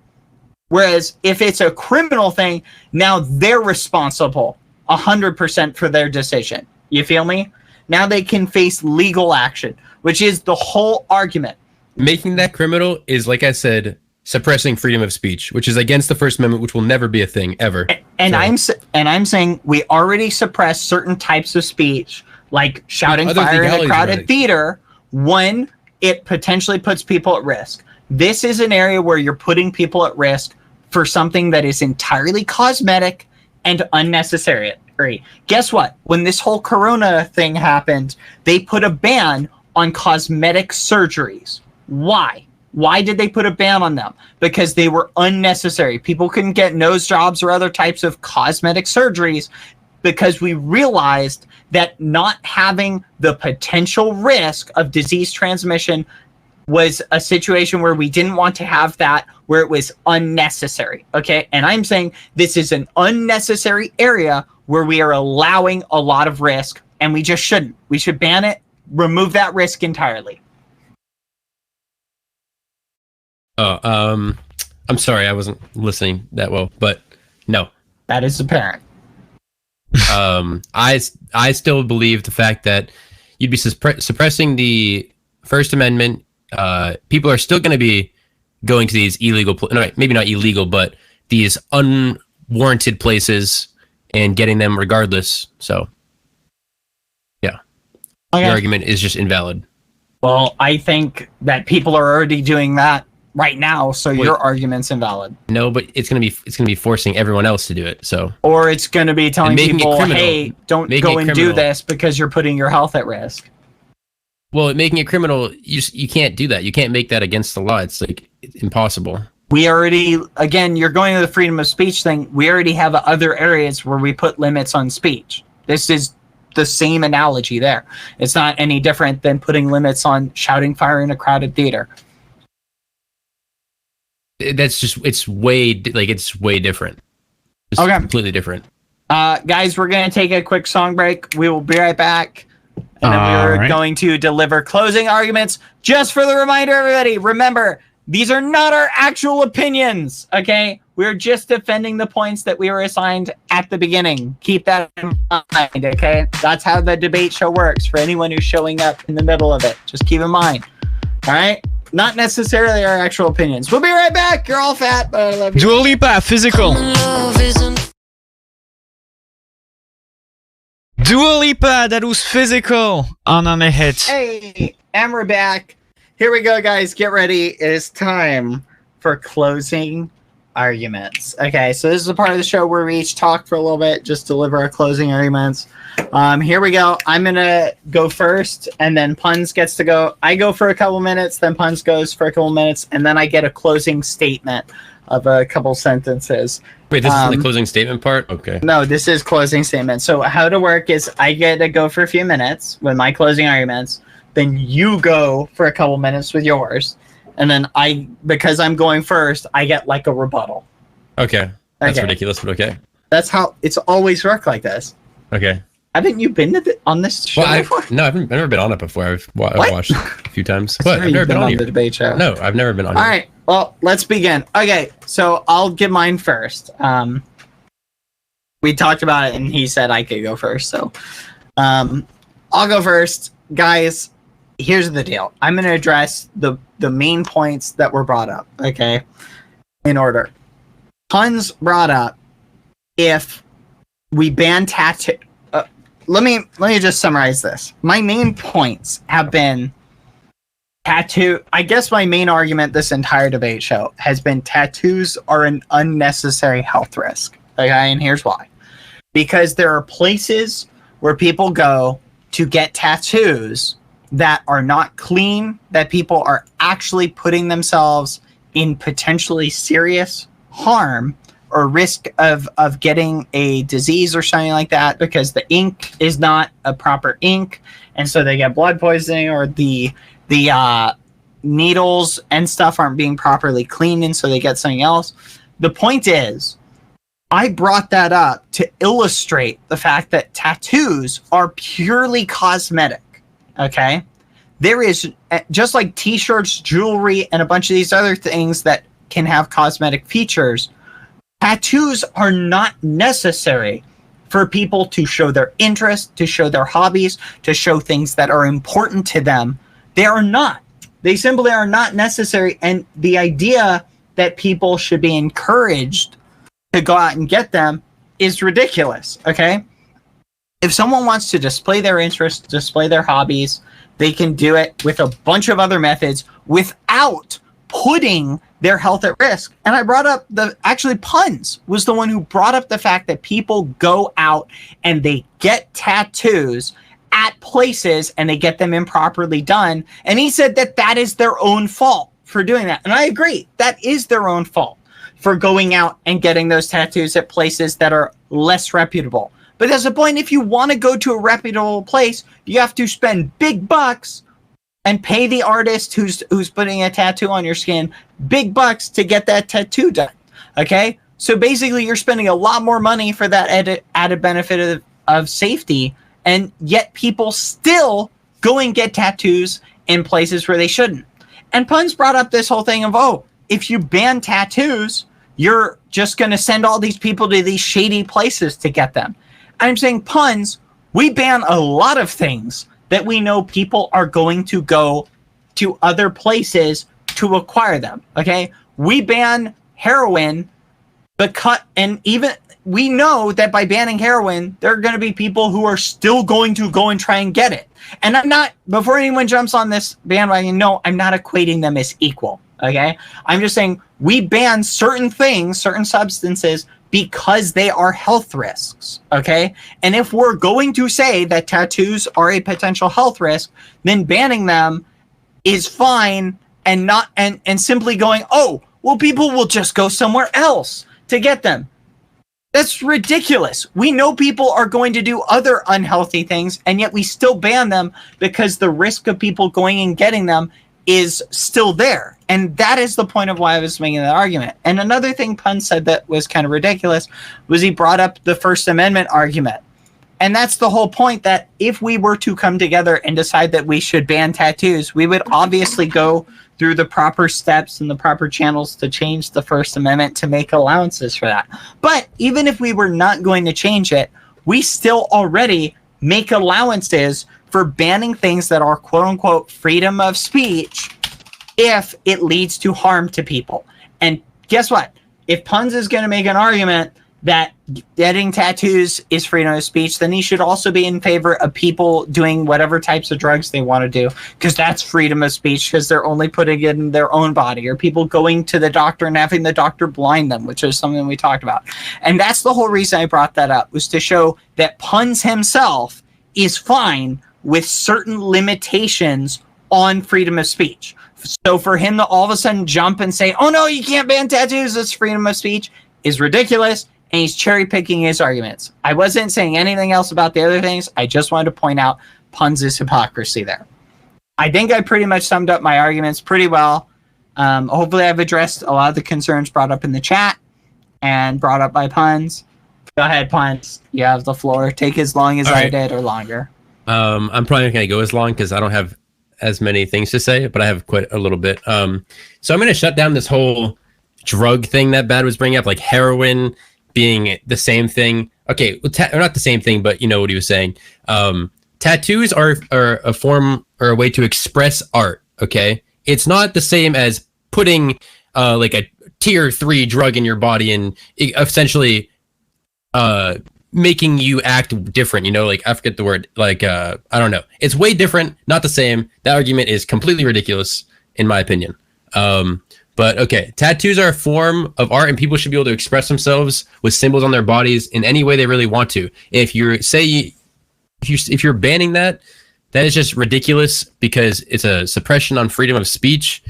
Whereas if it's a criminal thing, now they're responsible 100% for their decision. You feel me? Now they can face legal action, which is the whole argument. Making that criminal is, like I said, suppressing freedom of speech, which is against the First Amendment, which will never be a thing ever. And I'm saying we already suppress certain types of speech, like shouting fire in a crowded theater, when it potentially puts people at risk. This is an area where you're putting people at risk for something that is entirely cosmetic and unnecessary. Guess what? When this whole corona thing happened, they put a ban on cosmetic surgeries. Why? Why did they put a ban on them? Because they were unnecessary. People couldn't get nose jobs or other types of cosmetic surgeries because we realized that not having the potential risk of disease transmission was a situation where we didn't want to have that, where it was unnecessary. Okay. And I'm saying this is an unnecessary area where we are allowing a lot of risk, and we just shouldn't. We should ban it, remove that risk entirely. Oh, I'm sorry, I wasn't listening that well, but no. That is apparent. I still believe the fact that you'd be suppressing the First Amendment. People are still going to be going to these illegal, no, maybe not illegal, but these unwarranted places and getting them regardless. So, yeah, Okay. your argument is just invalid. Well, I think that people are already doing that right now, so your argument's invalid. No, but it's gonna be forcing everyone else to do it. So, Or it's going to be telling making it people, criminal. hey, don't Making go it and do criminal. this because you're putting your health at risk. well, making it criminal, you can't do that. You can't make that against the law. It's like impossible. We already, again, you're going to the freedom of speech thing. We already have other areas where we put limits on speech. This is the same analogy there. It's not any different than putting limits on shouting fire in a crowded theater. That's just it's way different. It's Okay. completely different. Guys, we're going to take a quick song break. We will be right back. And then we're Alright. going to deliver closing arguments. Just for the reminder, everybody, remember, these are not our actual opinions, okay? We're just defending the points that we were assigned at the beginning. Keep that in mind, okay? That's how the debate show works for anyone who's showing up in the middle of it. Just keep in mind, all right? Not necessarily our actual opinions. We'll be right back. You're all fat, but I love you. Dua Lipa, Physical. Dua Lipa, that was Physical on a hit. Hey, and we're back. Here we go, guys. Get ready. It is time for closing arguments. Okay, so this is a part of the show where we each talk for a little bit, just deliver our closing arguments. Here we go. I'm going to go first, and then Punz gets to go. I go for a couple minutes, then Punz goes for a couple minutes, and then I get a closing statement of a couple sentences. Wait, this is the closing statement part? Okay. No, this is closing statement. So how to work is I get to go for a few minutes with my closing arguments. Then you go for a couple minutes with yours. And then because I'm going first, I get like a rebuttal. Okay. That's Okay. ridiculous, but okay. That's how it's always worked like this. Okay. Haven't you been on this show Well, before? I've never been on it before. I've What? watched a few times. What? Sure, I've never you've been on the here. debate show. No, I've never been on All here. right. Well, let's begin. Okay, so I'll give mine first. We talked about it, and he said I could go first. So, I'll go first, guys. Here's the deal. I'm going to address the main points that were brought up. Okay, in order. Punz brought up if we ban tattoo. Let me just summarize this. My main points have been tattoo. I guess my main argument this entire debate show has been tattoos are an unnecessary health risk. Okay, and here's why. Because there are places where people go to get tattoos that are not clean, that people are actually putting themselves in potentially serious harm or risk of getting a disease or something like that because the ink is not a proper ink, and so they get blood poisoning, or the needles and stuff aren't being properly cleaned, and so they get something else. The point is, I brought that up to illustrate the fact that tattoos are purely cosmetic, okay? There is, just like t-shirts, jewelry, and a bunch of these other things that can have cosmetic features, tattoos are not necessary for people to show their interest, to show their hobbies, to show things that are important to them. They are not. They simply are not necessary. And the idea that people should be encouraged to go out and get them is ridiculous, okay? If someone wants to display their interests, display their hobbies, they can do it with a bunch of other methods without putting their health at risk. And I brought up actually Punz was the one who brought up the fact that people go out and they get tattoos at places and they get them improperly done. And he said that that is their own fault for doing that. And I agree, that is their own fault for going out and getting those tattoos at places that are less reputable. But there's a point, if you want to go to a reputable place, you have to spend big bucks and pay the artist who's putting a tattoo on your skin big bucks to get that tattoo done. Okay? So basically you're spending a lot more money for that added benefit of safety, and yet people still go and get tattoos in places where they shouldn't. And Punz brought up this whole thing of, oh, if you ban tattoos, you're just going to send all these people to these shady places to get them. I'm saying, Punz, we ban a lot of things that we know people are going to go to other places to acquire them. Okay, we ban heroin, and even we know that by banning heroin, there are going to be people who are still going to go and try and get it. And I'm not, before anyone jumps on this bandwagon, no, I'm not equating them as equal. Okay, I'm just saying we ban certain things, certain substances, because they are health risks. Okay, and if we're going to say that tattoos are a potential health risk, then banning them is fine, and not and simply going, oh, well, people will just go somewhere else to get them. That's ridiculous. We know people are going to do other unhealthy things, and yet we still ban them because the risk of people going and getting them is still there. And that is the point of why I was making that argument. And another thing Punz said that was kind of ridiculous was he brought up the First Amendment argument. And that's the whole point, that if we were to come together and decide that we should ban tattoos, we would obviously go through the proper steps and the proper channels to change the First Amendment to make allowances for that. But even if we were not going to change it, we still already make allowances for banning things that are quote unquote freedom of speech if it leads to harm to people. And guess what? If Punz is going to make an argument that getting tattoos is freedom of speech, then he should also be in favor of people doing whatever types of drugs they want to do, because that's freedom of speech, because they're only putting it in their own body, or people going to the doctor and having the doctor blind them, which is something we talked about. And that's the whole reason I brought that up, was to show that Punz himself is fine with certain limitations on freedom of speech. So for him to all of a sudden jump and say, oh no, you can't ban tattoos, it's freedom of speech, is ridiculous. And he's cherry picking his arguments. I wasn't saying anything else about the other things. I just wanted to point out Punz's hypocrisy there. I think I pretty much summed up my arguments pretty well. Hopefully I've addressed a lot of the concerns brought up in the chat and brought up by Punz. Go ahead, Punz. You have the floor. Take as long as I did or longer. I'm probably not going to go as long because I don't have as many things to say, but I have quite a little bit. So I'm going to shut down this whole drug thing that Bad was bringing up, like heroin being the same thing. Okay, or not the same thing, but you know what he was saying. Tattoos are a form or a way to express art. Okay, it's not the same as putting like a tier 3 drug in your body and essentially making you act different. You know, like I forget the word. Like I don't know. It's way different. Not the same. That argument is completely ridiculous in my opinion. But okay, tattoos are a form of art, and people should be able to express themselves with symbols on their bodies in any way they really want to. If you're banning that, that is just ridiculous because it's a suppression on freedom of speech.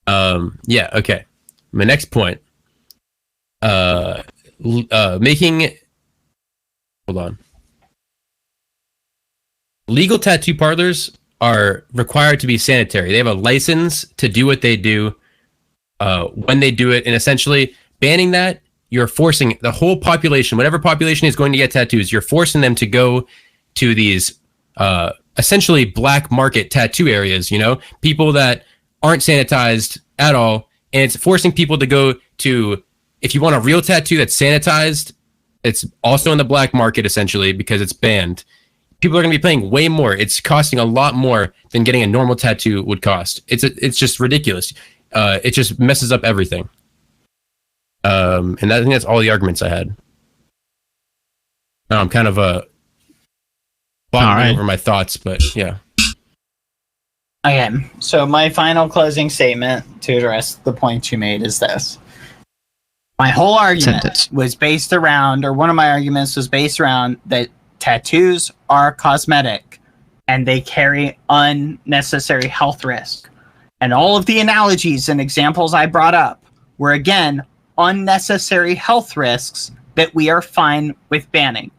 Yeah, okay. My next point. Making. Hold on. Legal tattoo parlors are required to be sanitary. They have a license to do what they do. When they do it, and essentially banning that, you're forcing the whole population, whatever population is going to get tattoos, you're forcing them to go to these essentially black market tattoo areas, you know, people that aren't sanitized at all. And it's forcing people to go to, if you want a real tattoo that's sanitized, it's also in the black market essentially because it's banned. People are going to be paying way more. It's costing a lot more than getting a normal tattoo would cost. It's just ridiculous. It just messes up everything. And I think that's all the arguments I had. Now I'm kind of boggling over my thoughts, but yeah. Okay, so my final closing statement to address the points you made is this. My whole argument was based around, or one of my arguments was based around that tattoos are cosmetic and they carry unnecessary health risk. And all of the analogies and examples I brought up were, again, unnecessary health risks that we are fine with banning.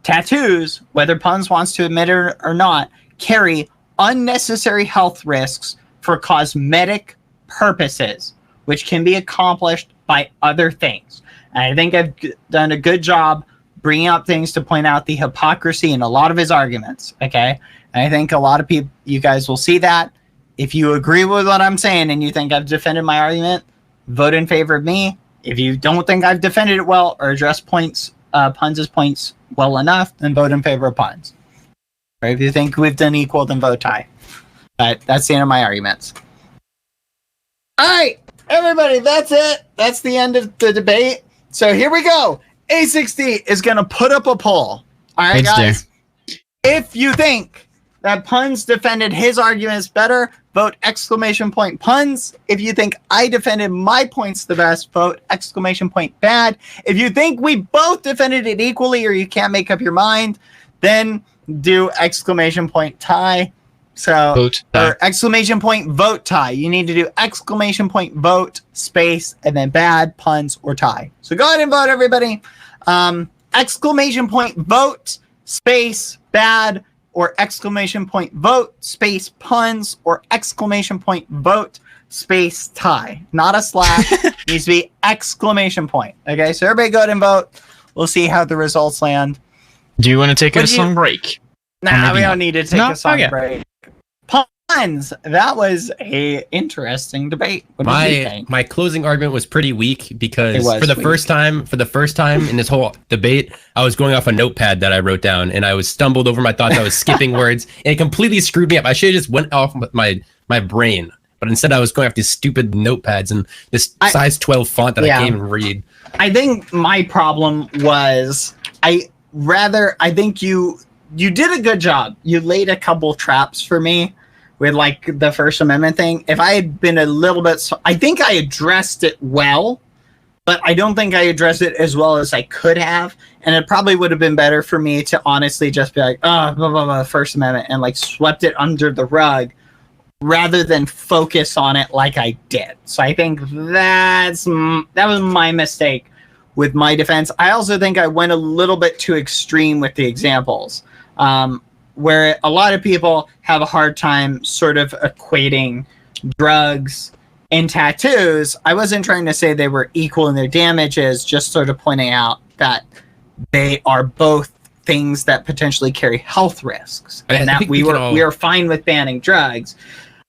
Tattoos, whether Punz wants to admit it or not, carry unnecessary health risks for cosmetic purposes, which can be accomplished by other things. And I think I've done a good job bringing up things to point out the hypocrisy in a lot of his arguments, okay? And I think a lot of people, you guys will see that. If you agree with what I'm saying and you think I've defended my argument, vote in favor of me. If you don't think I've defended it well or addressed Punz's points well enough, then vote in favor of Punz. Or if you think we've done equal, then vote tie. But that's the end of my arguments. All right, everybody, that's it. That's the end of the debate. So here we go. A60 is going to put up a poll. All right, guys. If you think that Punz defended his arguments better, vote exclamation point Punz. If you think I defended my points the best, vote exclamation point bad. If you think we both defended it equally or you can't make up your mind, then do exclamation point tie. So, vote tie. Or exclamation point vote tie. You need to do exclamation point vote space and then bad, Punz, or tie. So go ahead and vote, everybody. Exclamation point vote space bad, or exclamation point vote space Punz, or exclamation point vote space tie. Not a slash. Needs to be exclamation point. Okay, so everybody go ahead and vote. We'll see how the results land. Do you want to take a song break? Nah, we don't need to take a song Okay. break. Punz, that was a interesting debate. What did you think? My closing argument was pretty weak because It was for the weak. first time in this whole debate, I was going off a notepad that I wrote down and I was stumbled over my thoughts. I was skipping words and it completely screwed me up. I should have just went off my brain, but instead I was going off these stupid notepads and this size 12 font that I can't even read. I think my problem was I think you did a good job. You laid a couple traps for me with like the First Amendment thing. If I had been a little bit, I think I addressed it well, but I don't think I addressed it as well as I could have. And it probably would have been better for me to honestly just be like, oh, blah, blah, blah, First Amendment, and like swept it under the rug rather than focus on it like I did. So I think that was my mistake with my defense. I also think I went a little bit too extreme with the examples. Where a lot of people have a hard time sort of equating drugs and tattoos. I wasn't trying to say they were equal in their damages, just sort of pointing out that they are both things that potentially carry health risks, and that we are fine with banning drugs.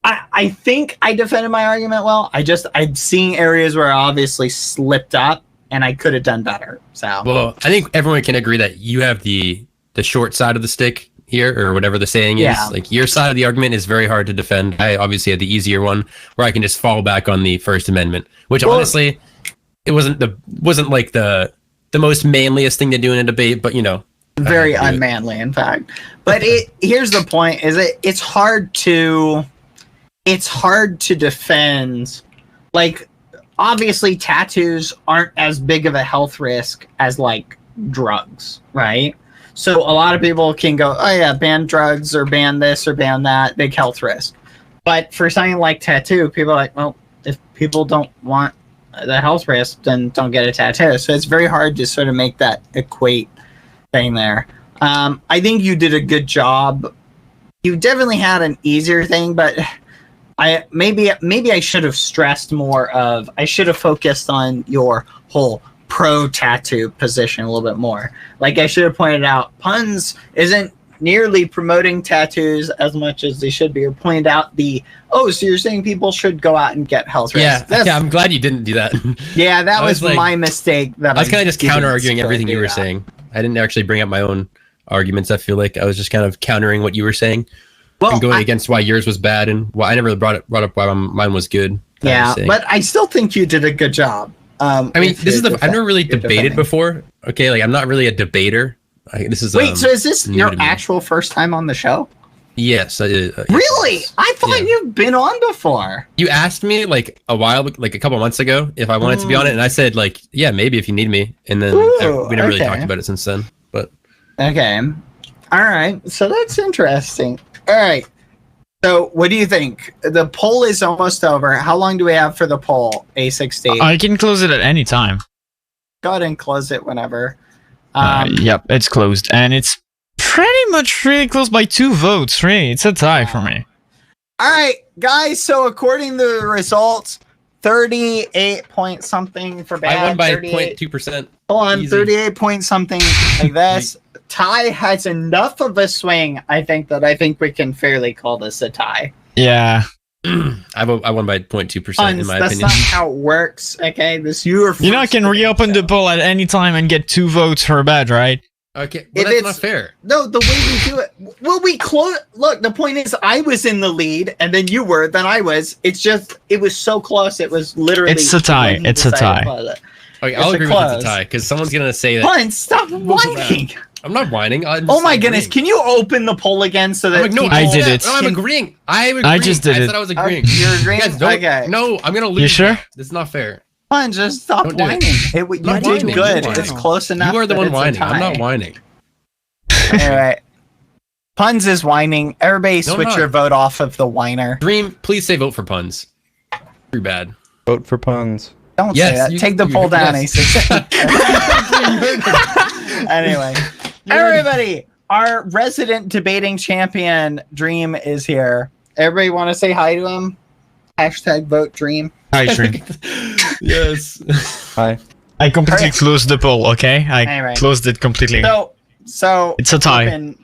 I think I defended my argument well. I'm seeing areas where I obviously slipped up and I could have done better. So, well, I think everyone can agree that you have the short side of the stick here, or whatever the saying is. Like, your side of the argument is very hard to defend. I obviously had the easier one where I can just fall back on the First Amendment, which honestly, it wasn't like the most manliest thing to do in a debate, but very unmanly, in fact. But here's the point: it's hard to defend. Like, obviously, tattoos aren't as big of a health risk as like drugs, right? So a lot of people can go, oh yeah, ban drugs or ban this or ban that, big health risk. But for something like tattoo, people are like, well, if people don't want the health risk, then don't get a tattoo. So it's very hard to sort of make that equate thing there. I think you did a good job. You definitely had an easier thing, but maybe I should have stressed more of, I should have focused on your whole pro tattoo position a little bit more. Like, I should have pointed out, Punz isn't nearly promoting tattoos as much as they should be, or pointed out so you're saying people should go out and get health risks. Yeah, I'm glad you didn't do that. Yeah, that was my mistake. That I was kind of just counter-arguing everything you were saying. I didn't actually bring up my own arguments. I feel like I was just kind of countering what you were saying, and going against why yours was bad and why I never brought up why mine was good. Yeah, but I still think you did a good job. I mean, I've never really debated before. Okay, like, I'm not really a debater. This is so is this your actual first time on the show? Yes, I did. Really? I thought you've been on before. You asked me like a couple months ago if I wanted to be on it, and I said like, yeah, maybe if you need me. And then we never really talked about it since then. But okay, all right. So that's interesting. All right. So what do you think? The poll is almost over. How long do we have for the poll, A60? I can close it at any time. Go ahead and close it whenever. Yep, it's closed. And it's pretty much really close by 2 votes. Really, it's a tie for me. All right, guys. So according to the results, 38 point something for bad. I won by 0.2%. Hold on, 38 point something like this. Tie has enough of a swing, I think we can fairly call this a tie. Yeah. I won by 0.2% in my opinion. That's not how it works, okay? You know, I can reopen the poll at any time and get 2 votes for bad, right? Okay, well, that's not fair. No, the way we do it. Well, we close. Look, the point is, I was in the lead, and then you were, then I was. It's just, it was so close. It was literally. It's a tie. It's a tie. Okay, I'll agree with it's a tie because someone's gonna say that. Punz, stop whining. I'm not whining. Oh my goodness! Can you open the poll again so that? Like, no, people... I did it. No, I'm agreeing. I just did it. I said I was agreeing. You're agreeing. Okay. No, I'm gonna lose. You sure? That's not fair. Punz, just stop whining. You did good. It's close enough. You are the one whining. I'm not whining. All right. Punz is whining. Everybody switch your vote off of the whiner. Dream, please say vote for Punz. Too bad. Vote for Punz. Don't say that. Take the poll down, A6. Anyway, everybody, our resident debating champion, Dream, is here. Everybody want to say hi to him? Hashtag vote Dream. Hi, Dream. Yes. Hi. I completely closed the poll, okay? I closed it completely. So it's a tie.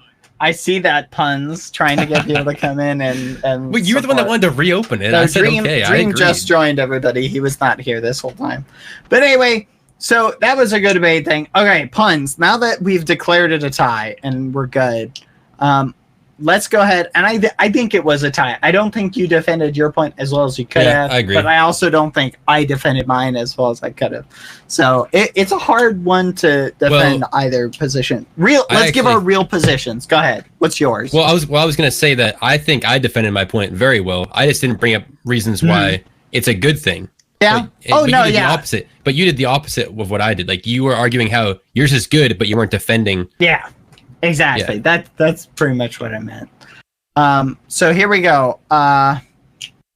I see that Punz trying to get people to come in and Wait, you were the one that wanted to reopen it. No, I said Dream, okay. Dream just joined everybody. He was not here this whole time. But anyway, so that was a good debate thing. Okay, Punz, now that we've declared it a tie and we're good, let's go ahead. And I think it was a tie. I don't think you defended your point as well as you could have. I agree. But I also don't think I defended mine as well as I could have. So it's a hard one to defend either position. Let's give our real positions. Go ahead. What's yours? Well, I was going to say that I think I defended my point very well. I just didn't bring up reasons why it's a good thing. Yeah. The opposite. But you did the opposite of what I did. Like you were arguing how yours is good, but you weren't defending. Yeah. Exactly. Yeah. That's pretty much what I meant. So here we go.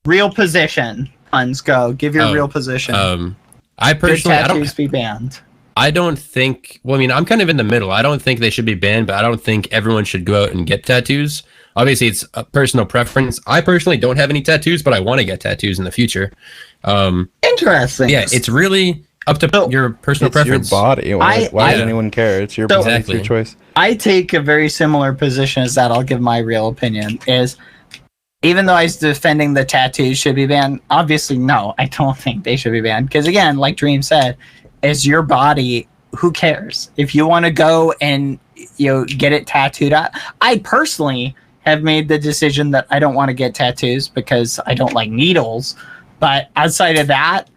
Real position. Punz, go. Give your real position. I personally, tattoos be banned. I don't think. Well, I mean, I'm kind of in the middle. I don't think they should be banned, but I don't think everyone should go out and get tattoos. Obviously, it's a personal preference. I personally don't have any tattoos, but I want to get tattoos in the future. Interesting. Yeah, it's really up to your personal preference. Your body. Why does anyone care? It's your body. It's your choice. I take a very similar position as that. I'll give my real opinion. Is even though I was defending the tattoos should be banned, obviously no, I don't think they should be banned. Because again, like Dream said, it's your body. Who cares if you want to go and get it tattooed out? I personally have made the decision that I don't want to get tattoos because I don't like needles. But outside of that,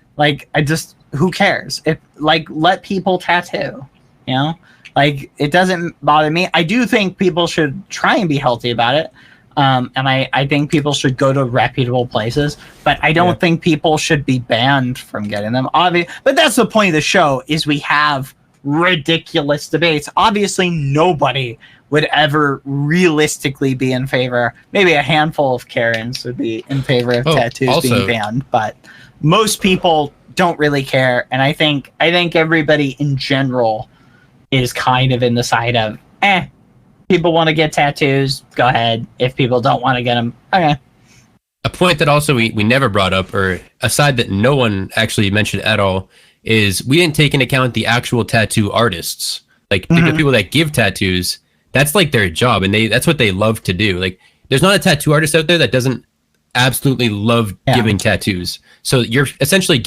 who cares? If let people tattoo, it doesn't bother me. I do think people should try and be healthy about it. And I think people should go to reputable places, but I don't think people should be banned from getting them. But that's the point of the show is we have ridiculous debates. Obviously, nobody would ever realistically be in favor. Maybe a handful of Karens would be in favor of tattoos being banned, but most people don't really care. And I think everybody in general is kind of in the side of, people want to get tattoos, go ahead. If people don't want to get them, okay. A point that also we never brought up, or a side that no one actually mentioned at all, is we didn't take into account the actual tattoo artists. Like the people that give tattoos, that's like their job, and that's what they love to do. Like there's not a tattoo artist out there that doesn't absolutely love giving tattoos. So you're essentially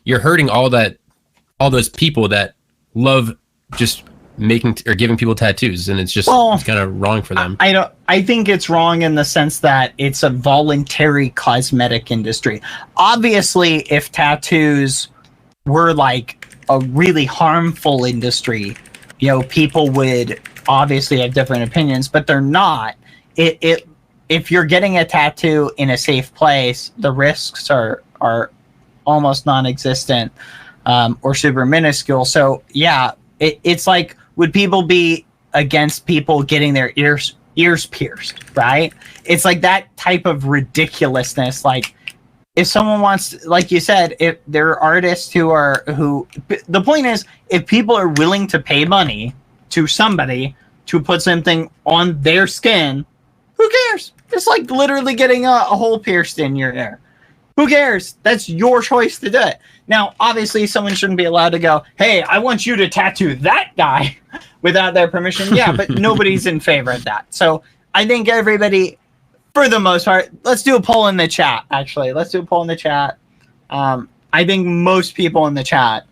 you're hurting all those people that love just making or giving people tattoos, and it's just it's kind of wrong for them. I think it's wrong in the sense that it's a voluntary cosmetic industry. Obviously, if tattoos were like a really harmful industry, people would obviously have different opinions, but they're not. If you're getting a tattoo in a safe place, the risks are almost non-existent or super minuscule. So yeah, it's like, would people be against people getting their ears pierced, right? It's like that type of ridiculousness. Like if someone wants, like you said, if there are artists who the point is, if people are willing to pay money to somebody to put something on their skin, who cares? It's like literally getting a hole pierced in your ear. Who cares? That's your choice to do it. Now, obviously, someone shouldn't be allowed to go, hey, I want you to tattoo that guy without their permission. Yeah, but nobody's in favor of that. So I think everybody, for the most part, let's do a poll in the chat, actually. Let's do a poll in the chat. I think most people in the chat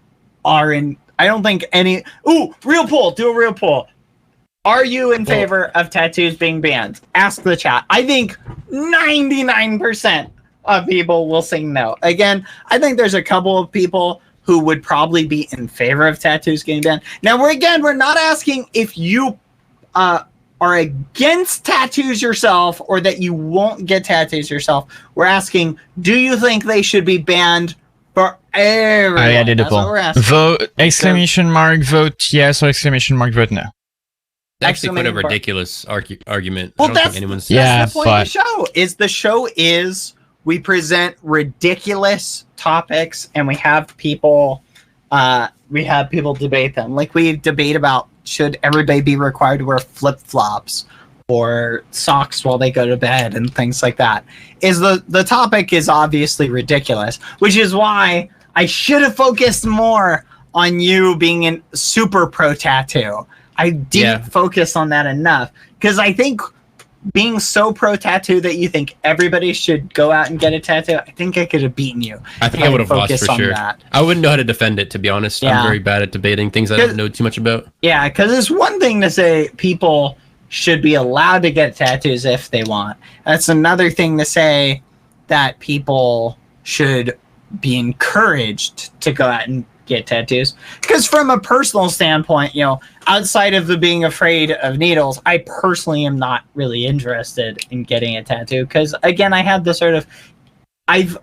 are in, I don't think any, real poll, do a real poll. Are you in favor of tattoos being banned? Ask the chat. I think 99% of people will say no. Again, I think there's a couple of people who would probably be in favor of tattoos getting banned. Now, we're not asking if you are against tattoos yourself or that you won't get tattoos yourself. We're asking, do you think they should be banned for everyone? I added a poll. Vote, exclamation mark, vote yes, or exclamation mark, vote no. Actually quite a ridiculous argument. Well, that's the point of the show is we present ridiculous topics and we have people debate them. Like we debate about should everybody be required to wear flip-flops or socks while they go to bed and things like that. The topic is obviously ridiculous, which is why I should have focused more on you being in super pro tattoo. I didn't focus on that enough because I think being so pro tattoo that you think everybody should go out and get a tattoo, I think I could have beaten you. I think I would have lost for sure. I wouldn't know how to defend it, to be honest. I'm very bad at debating things I don't know too much about. Yeah, because it's one thing to say people should be allowed to get tattoos if they want. That's another thing to say that people should be encouraged to go out and get tattoos. Because from a personal standpoint, outside of the being afraid of needles, I personally am not really interested in getting a tattoo. Because again, I have this sort of, I've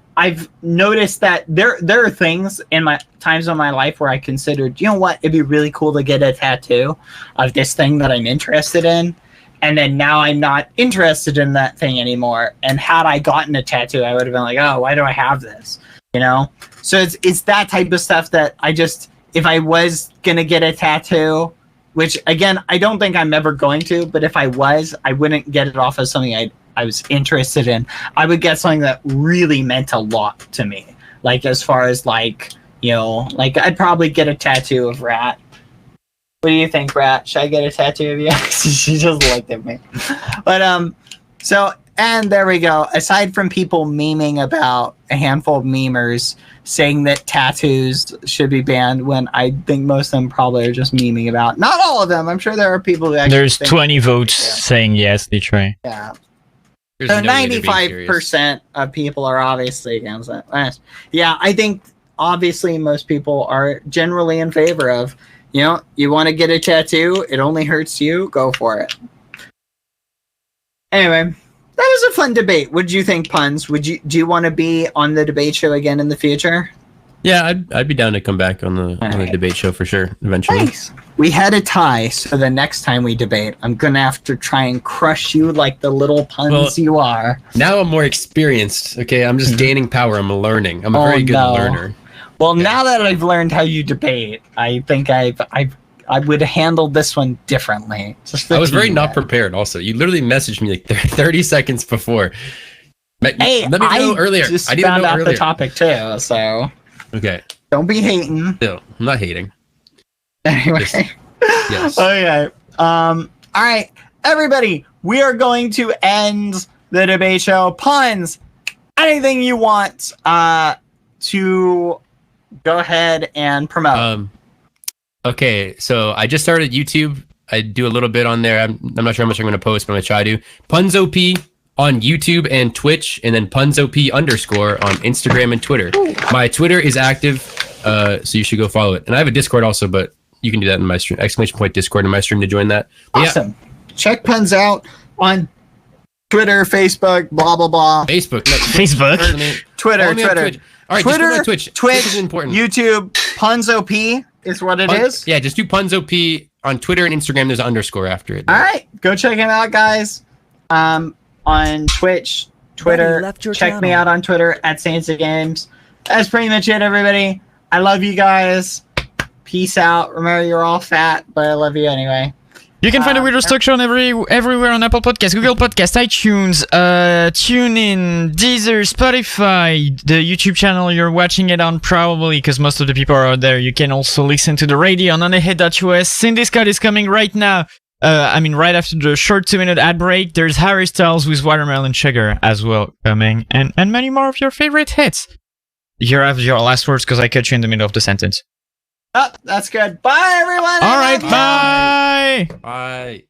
noticed that there are things in my times of my life where I considered, it'd be really cool to get a tattoo of this thing that I'm interested in. And then now I'm not interested in that thing anymore. And had I gotten a tattoo, I would have been like, oh, why do I have this? So it's that type of stuff that if I was going to get a tattoo, which again, I don't think I'm ever going to, but if I was, I wouldn't get it off as something I was interested in. I would get something that really meant a lot to me. Like as far as I'd probably get a tattoo of Rat. What do you think, Rat? Should I get a tattoo of you? She just looked at me. But and there we go. Aside from people memeing about a handful of memers saying that tattoos should be banned, when I think most of them probably are just memeing about. Not all of them. I'm sure there are people who actually There's 20 votes saying yes, they try. Yeah. So 95% of people are obviously against it. Yeah, I think obviously most people are generally in favor of, you want to get a tattoo, it only hurts you, go for it. Anyway. That was a fun debate. What did you think, Punz? Do you want to be on the debate show again in the future? Yeah, I'd be down to come back on the debate show for sure, eventually. Nice. We had a tie, so the next time we debate, I'm going to have to try and crush you like the little Punz you are. Now I'm more experienced, okay? I'm just gaining power. I'm learning. I'm a very good learner. Well, now that I've learned how you debate, I think I would have handled this one differently. I was very not prepared also. You literally messaged me like 30 seconds before. Hey, let me know earlier. I just found out the topic too, so... Okay. Don't be hating. No, I'm not hating. Anyway. Yes. Okay. All right. Everybody, we are going to end the debate show. Punz, anything you want to go ahead and promote? Okay, so I just started YouTube. I do a little bit on there. I'm not sure how much I'm going to post, but I'm going to try to. PunzOP on YouTube and Twitch, and then PunzOP_ on Instagram and Twitter. My Twitter is active, so you should go follow it. And I have a Discord also, but you can do that in my stream. ! Discord in my stream to join that. But awesome. Yeah. Check Punz out on Twitter, Facebook, blah, blah, blah. Facebook. No, Facebook. Twitter. All right, Twitter, Twitch. Twitch is important. YouTube, PunzOP is what it is. Yeah, just do PunzOP on Twitter and Instagram. There's an _ after it. All right, go check him out, guys. On Twitch, Twitter. Check me out on Twitter at Saints of Games. That's pretty much it, everybody. I love you guys. Peace out. Remember, you're all fat, but I love you anyway. You can find the Weirdo Stock Show on everywhere on Apple Podcasts, Google Podcasts, iTunes, TuneIn, Deezer, Spotify, the YouTube channel you're watching it on probably, because most of the people are out there. You can also listen to the radio on untitled.us. Cindy Scott is coming right now. Right after the short 2-minute ad break. There's Harry Styles with Watermelon Sugar as well coming, and many more of your favorite hits. You have your last words because I cut you in the middle of the sentence. Oh, that's good. Bye, everyone. All right, bye. Bye. Bye.